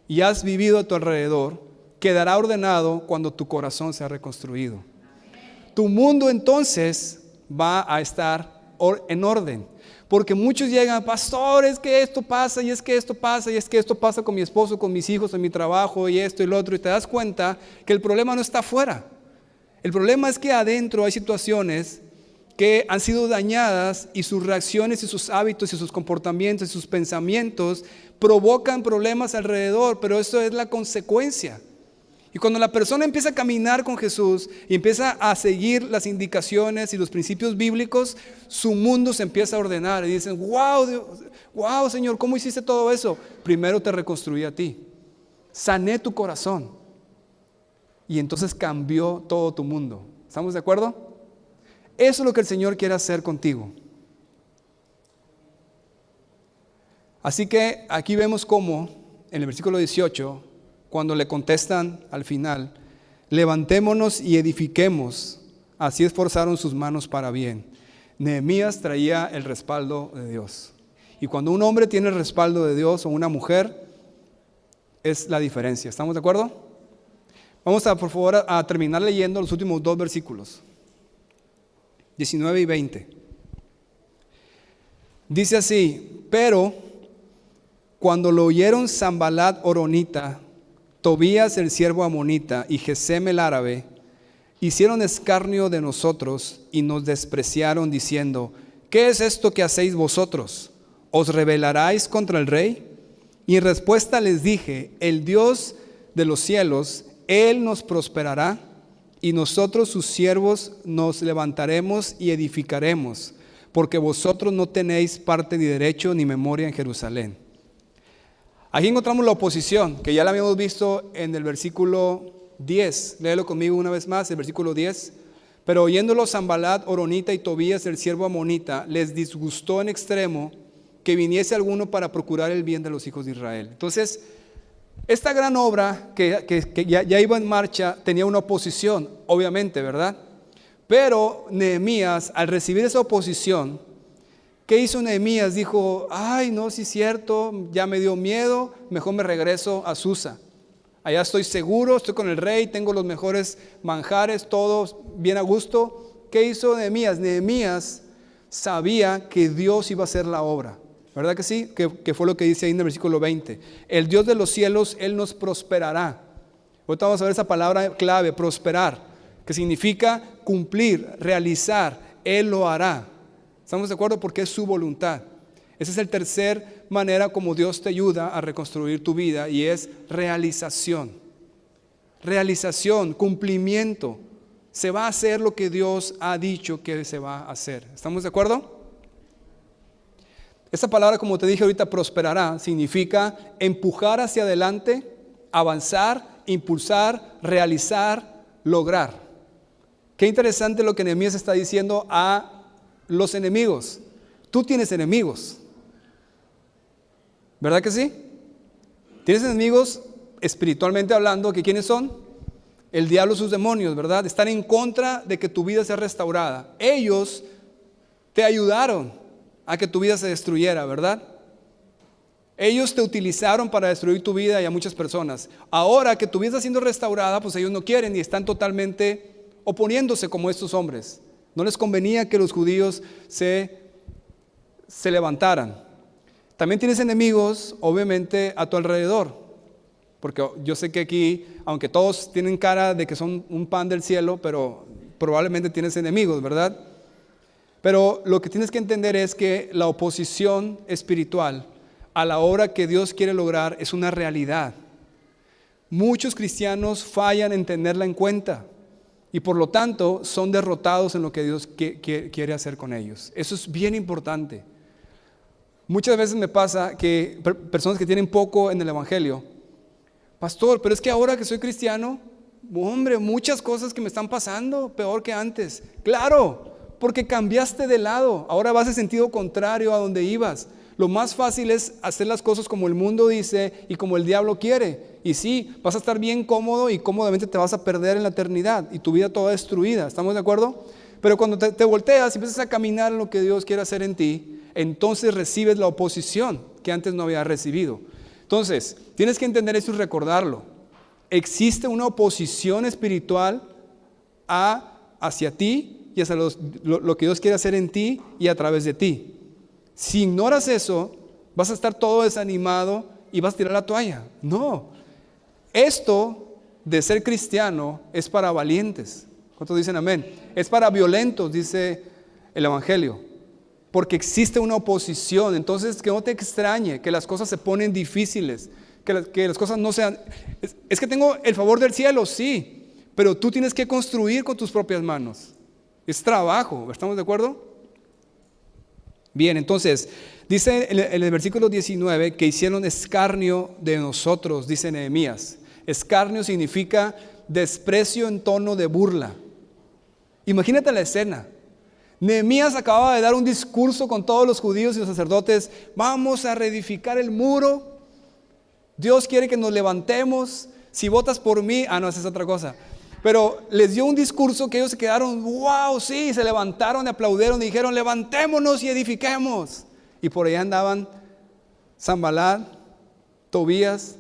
y has vivido a tu alrededor quedará ordenado cuando tu corazón sea reconstruido. Tu mundo entonces va a estar en orden. Porque muchos llegan, pastor, es que esto pasa, y es que esto pasa, y es que esto pasa con mi esposo, con mis hijos, en mi trabajo, y esto y lo otro, y te das cuenta que el problema no está afuera. El problema es que adentro hay situaciones que han sido dañadas y sus reacciones y sus hábitos y sus comportamientos y sus pensamientos provocan problemas alrededor, pero eso es la consecuencia. Y cuando la persona empieza a caminar con Jesús y empieza a seguir las indicaciones y los principios bíblicos, su mundo se empieza a ordenar y dicen, wow, Señor, ¿cómo hiciste todo eso? Primero te reconstruí a ti, sané tu corazón y entonces cambió todo tu mundo. ¿Estamos de acuerdo? Eso es lo que el Señor quiere hacer contigo. Así que aquí vemos cómo en el versículo 18, cuando le contestan al final, levantémonos y edifiquemos, así esforzaron sus manos para bien. Nehemías traía el respaldo de Dios. Y cuando un hombre tiene el respaldo de Dios o una mujer, es la diferencia. ¿Estamos de acuerdo? Vamos por favor a terminar leyendo los últimos 2 versículos, 19 y 20. Dice así, pero cuando lo oyeron Sanbalat horonita, Tobías el siervo amonita y Gesem el árabe, hicieron escarnio de nosotros y nos despreciaron diciendo, ¿qué es esto que hacéis vosotros? ¿Os rebelaráis contra el rey? Y en respuesta les dije, el Dios de los cielos, Él nos prosperará y nosotros sus siervos nos levantaremos y edificaremos, porque vosotros no tenéis parte ni derecho ni memoria en Jerusalén. Aquí encontramos la oposición, que ya la habíamos visto en el versículo 10. Léelo conmigo una vez más, el versículo 10. Pero oyéndolo Sanbalat, horonita y Tobías, el siervo amonita, les disgustó en extremo que viniese alguno para procurar el bien de los hijos de Israel. Entonces, esta gran obra que ya iba en marcha tenía una oposición, obviamente, ¿verdad? Pero Nehemías, al recibir esa oposición, ¿qué hizo Nehemías? Dijo, no, sí es cierto, ya me dio miedo, mejor me regreso a Susa. Allá estoy seguro, estoy con el rey, tengo los mejores manjares, todos bien a gusto. ¿Qué hizo Nehemías? Nehemías sabía que Dios iba a hacer la obra. ¿Verdad que sí? Que fue lo que dice ahí en el versículo 20. El Dios de los cielos, Él nos prosperará. Ahorita vamos a ver esa palabra clave, prosperar, que significa cumplir, realizar. Él lo hará. ¿Estamos de acuerdo? Porque es su voluntad. Esa es la tercera manera como Dios te ayuda a reconstruir tu vida y es realización. Realización, cumplimiento. Se va a hacer lo que Dios ha dicho que se va a hacer. ¿Estamos de acuerdo? Esta palabra, como te dije ahorita, prosperará, significa empujar hacia adelante, avanzar, impulsar, realizar, lograr. Qué interesante lo que Nehemías está diciendo a los enemigos. Tú tienes enemigos, ¿verdad que sí? Tienes enemigos espiritualmente hablando, que ¿quiénes son? el diablo y sus demonios, ¿verdad? Están en contra de que tu vida sea restaurada. Ellos te ayudaron a que tu vida se destruyera, ¿verdad? Ellos te utilizaron para destruir tu vida y a muchas personas. Ahora que tu vida está siendo restaurada, pues ellos no quieren y están totalmente oponiéndose como estos hombres. No les convenía que los judíos se levantaran. También tienes enemigos, obviamente, a tu alrededor. Porque yo sé que aquí, aunque todos tienen cara de que son un pan del cielo, pero probablemente tienes enemigos, ¿verdad? Pero lo que tienes que entender es que la oposición espiritual a la obra que Dios quiere lograr es una realidad. Muchos cristianos fallan en tenerla en cuenta y por lo tanto son derrotados en lo que Dios quiere hacer con ellos. Eso es bien importante. Muchas veces me pasa que personas que tienen poco en el evangelio, pastor, pero es que ahora que soy cristiano, hombre, muchas cosas que me están pasando peor que antes. Claro, porque cambiaste de lado, ahora vas en sentido contrario a donde ibas. Lo más fácil es hacer las cosas como el mundo dice y como el diablo quiere. Y sí, vas a estar bien cómodo y cómodamente te vas a perder en la eternidad y tu vida toda destruida. ¿Estamos de acuerdo? Pero cuando te volteas y empiezas a caminar en lo que Dios quiere hacer en ti, entonces recibes la oposición que antes no habías recibido. Entonces, tienes que entender esto y recordarlo. Existe una oposición espiritual hacia ti y hacia lo que Dios quiere hacer en ti y a través de ti. Si ignoras eso, vas a estar todo desanimado y vas a tirar la toalla. No, esto de ser cristiano es para valientes. ¿Cuántos dicen amén? Es para violentos, dice el evangelio, porque existe una oposición. Entonces que no te extrañe que las cosas se ponen difíciles, que las cosas no sean, es que tengo el favor del cielo, sí, pero tú tienes que construir con tus propias manos. Es trabajo, ¿estamos de acuerdo? Bien, entonces, dice en el versículo 19 que hicieron escarnio de nosotros, dice Nehemías. Escarnio significa desprecio en tono de burla. Imagínate la escena. Nehemías acababa de dar un discurso con todos los judíos y los sacerdotes. Vamos a reedificar el muro. Dios quiere que nos levantemos. Si votas por mí, no, esa es otra cosa. Pero les dio un discurso que ellos se quedaron, wow, sí, se levantaron, aplaudieron y dijeron, levantémonos y edifiquemos. Y por allá andaban Sanbalat, Tobías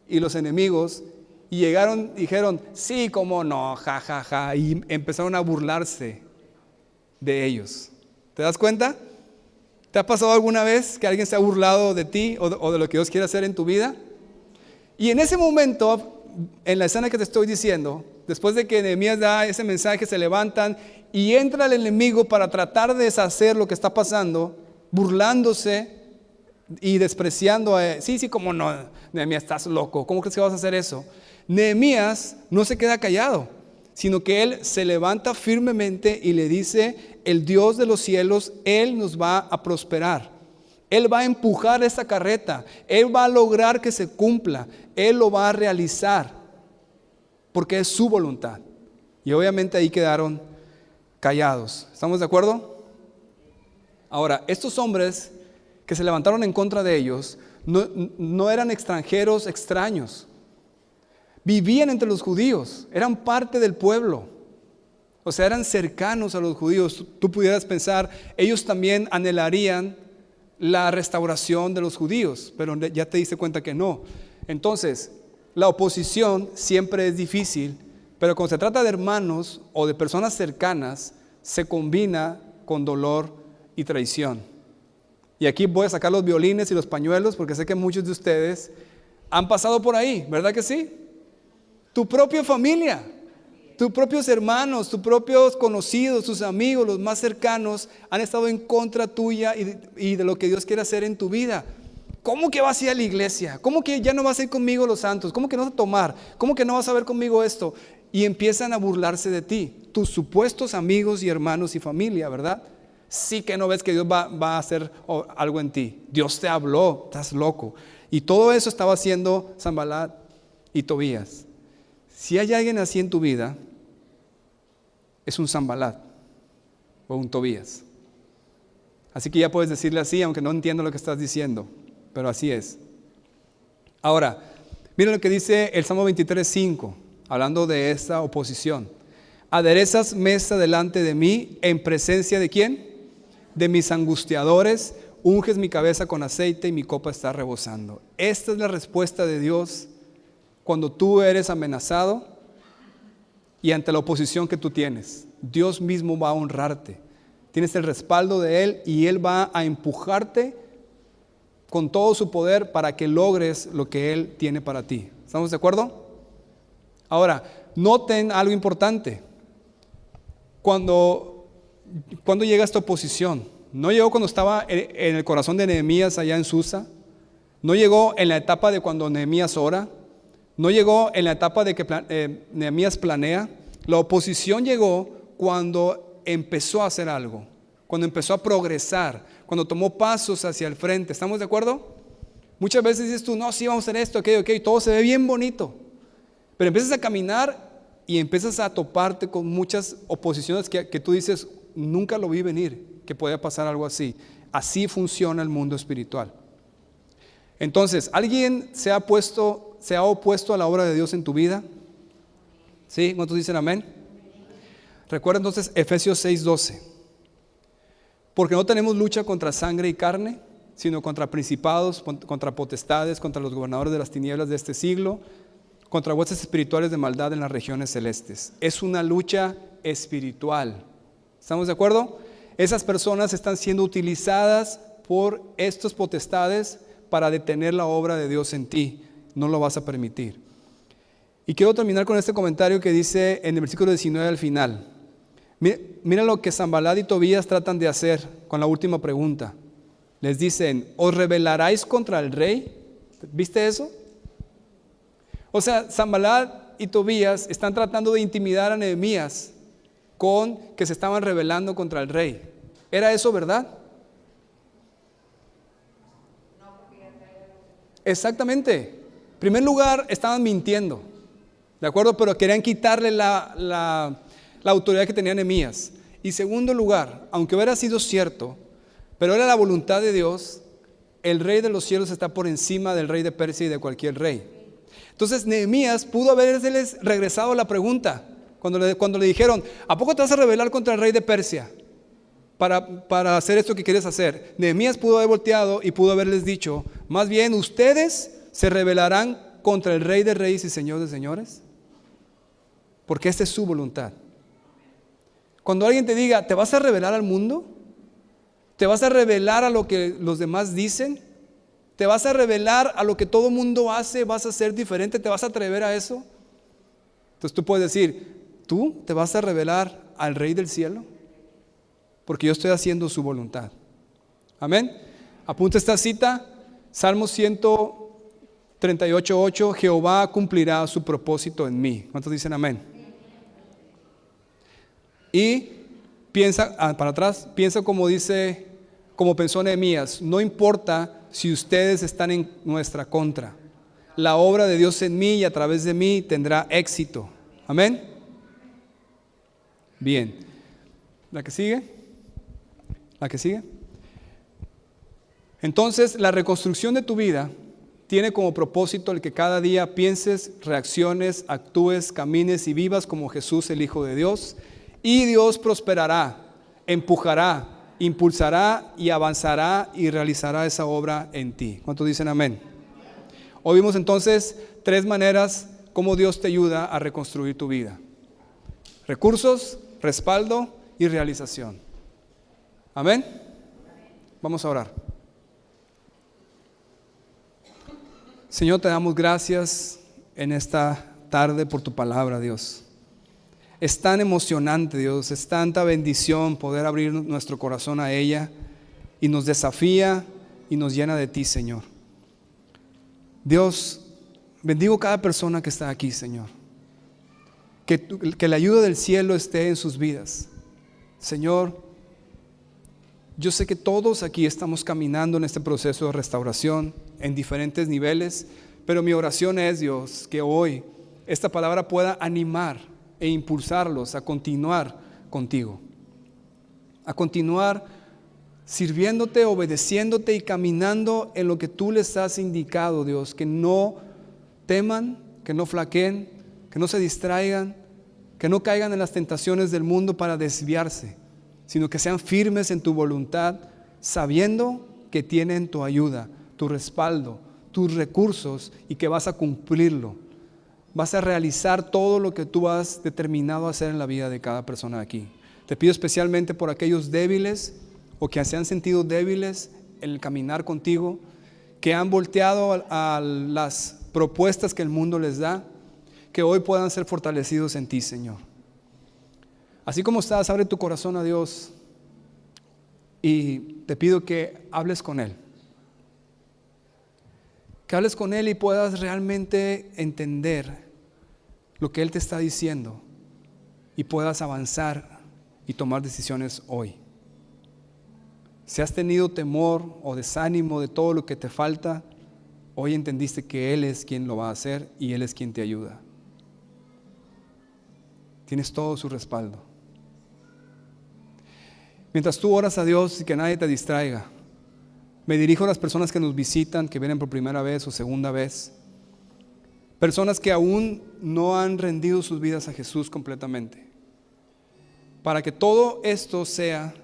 y los enemigos. Y llegaron, dijeron, sí, cómo no, ja, ja, ja. Y empezaron a burlarse de ellos. ¿Te das cuenta? ¿Te ha pasado alguna vez que alguien se ha burlado de ti o de lo que Dios quiere hacer en tu vida? Y en ese momento, en la escena que te estoy diciendo, después de que Nehemías da ese mensaje, se levantan y entra el enemigo para tratar de deshacer lo que está pasando, burlándose y despreciando a sí, como no, Nehemías, estás loco, ¿cómo crees que vas a hacer eso? Nehemías no se queda callado, sino que él se levanta firmemente y le dice, el Dios de los cielos, Él nos va a prosperar. Él va a empujar esta carreta, Él va a lograr que se cumpla, Él lo va a realizar, porque es su voluntad. Y obviamente ahí quedaron callados. ¿Estamos de acuerdo? Ahora, estos hombres que se levantaron en contra de ellos no eran extranjeros extraños. Vivían entre los judíos, eran parte del pueblo. O sea, eran cercanos a los judíos. Tú pudieras pensar, ellos también anhelarían la restauración de los judíos, pero ya te diste cuenta que no. Entonces, la oposición siempre es difícil, pero cuando se trata de hermanos o de personas cercanas, se combina con dolor y traición. Y aquí voy a sacar los violines y los pañuelos, porque sé que muchos de ustedes han pasado por ahí, ¿verdad que sí? Tu propia familia, tus propios hermanos, tus propios conocidos, tus amigos, los más cercanos, han estado en contra tuya y de lo que Dios quiere hacer en tu vida. ¿Cómo que vas a ir a la iglesia? ¿Cómo que ya no vas a ir conmigo los santos? ¿Cómo que no vas a tomar? ¿Cómo que no vas a ver conmigo esto? Y empiezan a burlarse de ti, tus supuestos amigos y hermanos y familia, ¿verdad? Sí que no ves que Dios va a hacer algo en ti. Dios te habló, estás loco. Y todo eso estaba haciendo Sanbalat y Tobías. Si hay alguien así en tu vida, es un Sanbalat o un Tobías. Así que ya puedes decirle así, aunque no entiendo lo que estás diciendo, pero así es. Ahora, miren lo que dice el Salmo 23:5. hablando de esta oposición. Aderezas mesa delante de mí en presencia ¿de quién? De mis angustiadores. Unges mi cabeza con aceite y mi copa está rebosando. Esta es la respuesta de Dios cuando tú eres amenazado y ante la oposición que tú tienes. Dios mismo va a honrarte. Tienes el respaldo de Él y Él va a empujarte con todo su poder para que logres lo que Él tiene para ti. ¿Estamos de acuerdo? Ahora, noten algo importante. Cuando llega esta oposición, no llegó cuando estaba en el corazón de Nehemías allá en Susa, no llegó en la etapa de cuando Nehemías ora, no llegó en la etapa de que Nehemías planea. La oposición llegó cuando empezó a hacer algo, cuando empezó a progresar, cuando tomó pasos hacia el frente. ¿Estamos de acuerdo? Muchas veces dices tú, no, sí, vamos a hacer esto, aquello, todo se ve bien bonito, pero empiezas a caminar y empiezas a toparte con muchas oposiciones que tú dices, nunca lo vi venir, que podía pasar algo así. Así funciona el mundo espiritual. Entonces, ¿alguien se ha opuesto a la obra de Dios en tu vida? ¿Sí? ¿Cuántos dicen amén? Recuerda entonces Efesios 6:12. Porque no tenemos lucha contra sangre y carne, sino contra principados, contra potestades, contra los gobernadores de las tinieblas de este siglo, contra huestes espirituales de maldad en las regiones celestes. Es una lucha espiritual. ¿Estamos de acuerdo? Esas personas están siendo utilizadas por estos potestades para detener la obra de Dios en ti. No lo vas a permitir. Y quiero terminar con este comentario que dice en el versículo 19 al final. Mira lo que Sanballat y Tobías tratan de hacer con la última pregunta. Les dicen, ¿os rebelaráis contra el rey? ¿Viste eso? O sea, Sanballat y Tobías están tratando de intimidar a Nehemías con que se estaban rebelando contra el rey. ¿Era eso verdad? Exactamente. En primer lugar, estaban mintiendo, ¿de acuerdo? Pero querían quitarle la autoridad que tenía Nehemías. Y segundo lugar, aunque hubiera sido cierto, pero era la voluntad de Dios, el rey de los cielos está por encima del rey de Persia y de cualquier rey. Entonces Nehemías pudo haberles regresado la pregunta cuando le dijeron, ¿a poco te vas a rebelar contra el rey de Persia para hacer esto que quieres hacer? Nehemías pudo haber volteado y pudo haberles dicho, más bien ustedes se rebelarán contra el rey de reyes y señor de señores, porque esta es su voluntad. Cuando alguien te diga, ¿te vas a rebelar al mundo? ¿Te vas a rebelar a lo que los demás dicen? ¿Te vas a rebelar a lo que todo mundo hace? ¿Vas a ser diferente? ¿Te vas a atrever a eso? Entonces tú puedes decir, ¿tú te vas a rebelar al Rey del cielo? Porque yo estoy haciendo su voluntad. Amén. Apunta esta cita, Salmo 138:8, Jehová cumplirá su propósito en mí. ¿Cuántos dicen amén? Y piensa, para atrás, piensa como pensó Nehemías, no importa si ustedes están en nuestra contra, la obra de Dios en mí y a través de mí tendrá éxito. Amén. Bien. ¿La que sigue? Entonces, la reconstrucción de tu vida tiene como propósito el que cada día pienses, reacciones, actúes, camines y vivas como Jesús, el Hijo de Dios. Y Dios prosperará, empujará, impulsará y avanzará y realizará esa obra en ti. ¿Cuántos dicen amén? Hoy vimos entonces 3 maneras como Dios te ayuda a reconstruir tu vida: recursos, respaldo y realización. Amén. Vamos a orar. Señor, te damos gracias en esta tarde por tu palabra, Dios. Es tan emocionante, Dios, es tanta bendición poder abrir nuestro corazón a ella y nos desafía y nos llena de ti, Señor. Dios, bendigo cada persona que está aquí, Señor. Que la ayuda del cielo esté en sus vidas. Señor, yo sé que todos aquí estamos caminando en este proceso de restauración en diferentes niveles, pero mi oración es, Dios, que hoy esta palabra pueda animar e impulsarlos a continuar contigo, a continuar sirviéndote, obedeciéndote y caminando en lo que tú les has indicado, Dios, que no teman, que no flaqueen, que no se distraigan, que no caigan en las tentaciones del mundo para desviarse, sino que sean firmes en tu voluntad, sabiendo que tienen tu ayuda, tu respaldo, tus recursos y que vas a cumplirlo. Vas a realizar todo lo que tú has determinado hacer en la vida de cada persona aquí. Te pido especialmente por aquellos débiles o que se han sentido débiles en el caminar contigo, que han volteado a las propuestas que el mundo les da, que hoy puedan ser fortalecidos en ti, Señor. Así como estás, abre tu corazón a Dios y te pido que hables con Él. Que hables con Él y puedas realmente entender lo que Él te está diciendo y puedas avanzar y tomar decisiones hoy. Si has tenido temor o desánimo de todo lo que te falta, hoy entendiste que Él es quien lo va a hacer y Él es quien te ayuda. Tienes todo su respaldo. Mientras tú oras a Dios y que nadie te distraiga, me dirijo a las personas que nos visitan, que vienen por primera vez o segunda vez. Personas que aún no han rendido sus vidas a Jesús completamente. Para que todo esto sea,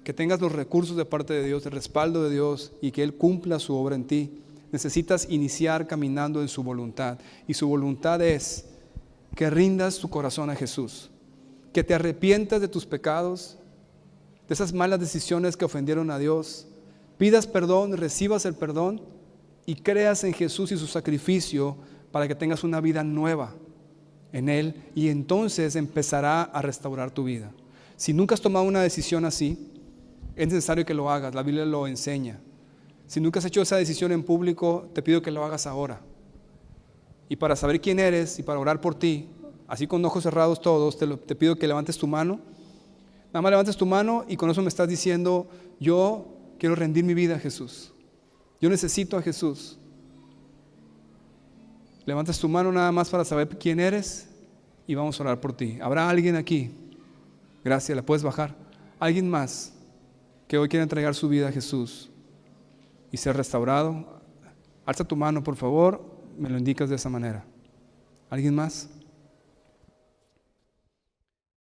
que tengas los recursos de parte de Dios, el respaldo de Dios y que Él cumpla su obra en ti, necesitas iniciar caminando en su voluntad. Y su voluntad es que rindas tu corazón a Jesús, que te arrepientas de tus pecados, de esas malas decisiones que ofendieron a Dios, pidas perdón, recibas el perdón y creas en Jesús y su sacrificio para que tengas una vida nueva en Él y entonces empezará a restaurar tu vida. Si nunca has tomado una decisión así, es necesario que lo hagas, la Biblia lo enseña. Si nunca has hecho esa decisión en público, te pido que lo hagas ahora. Y para saber quién eres y para orar por ti, así con ojos cerrados todos, te pido que levantes tu mano. Nada más levantes tu mano y con eso me estás diciendo, yo quiero rendir mi vida a Jesús. Yo necesito a Jesús. Levantas tu mano nada más para saber quién eres y vamos a orar por ti. ¿Habrá alguien aquí? Gracias, la puedes bajar. ¿Alguien más que hoy quiere entregar su vida a Jesús y ser restaurado? Alza tu mano, por favor, me lo indicas de esa manera. ¿Alguien más?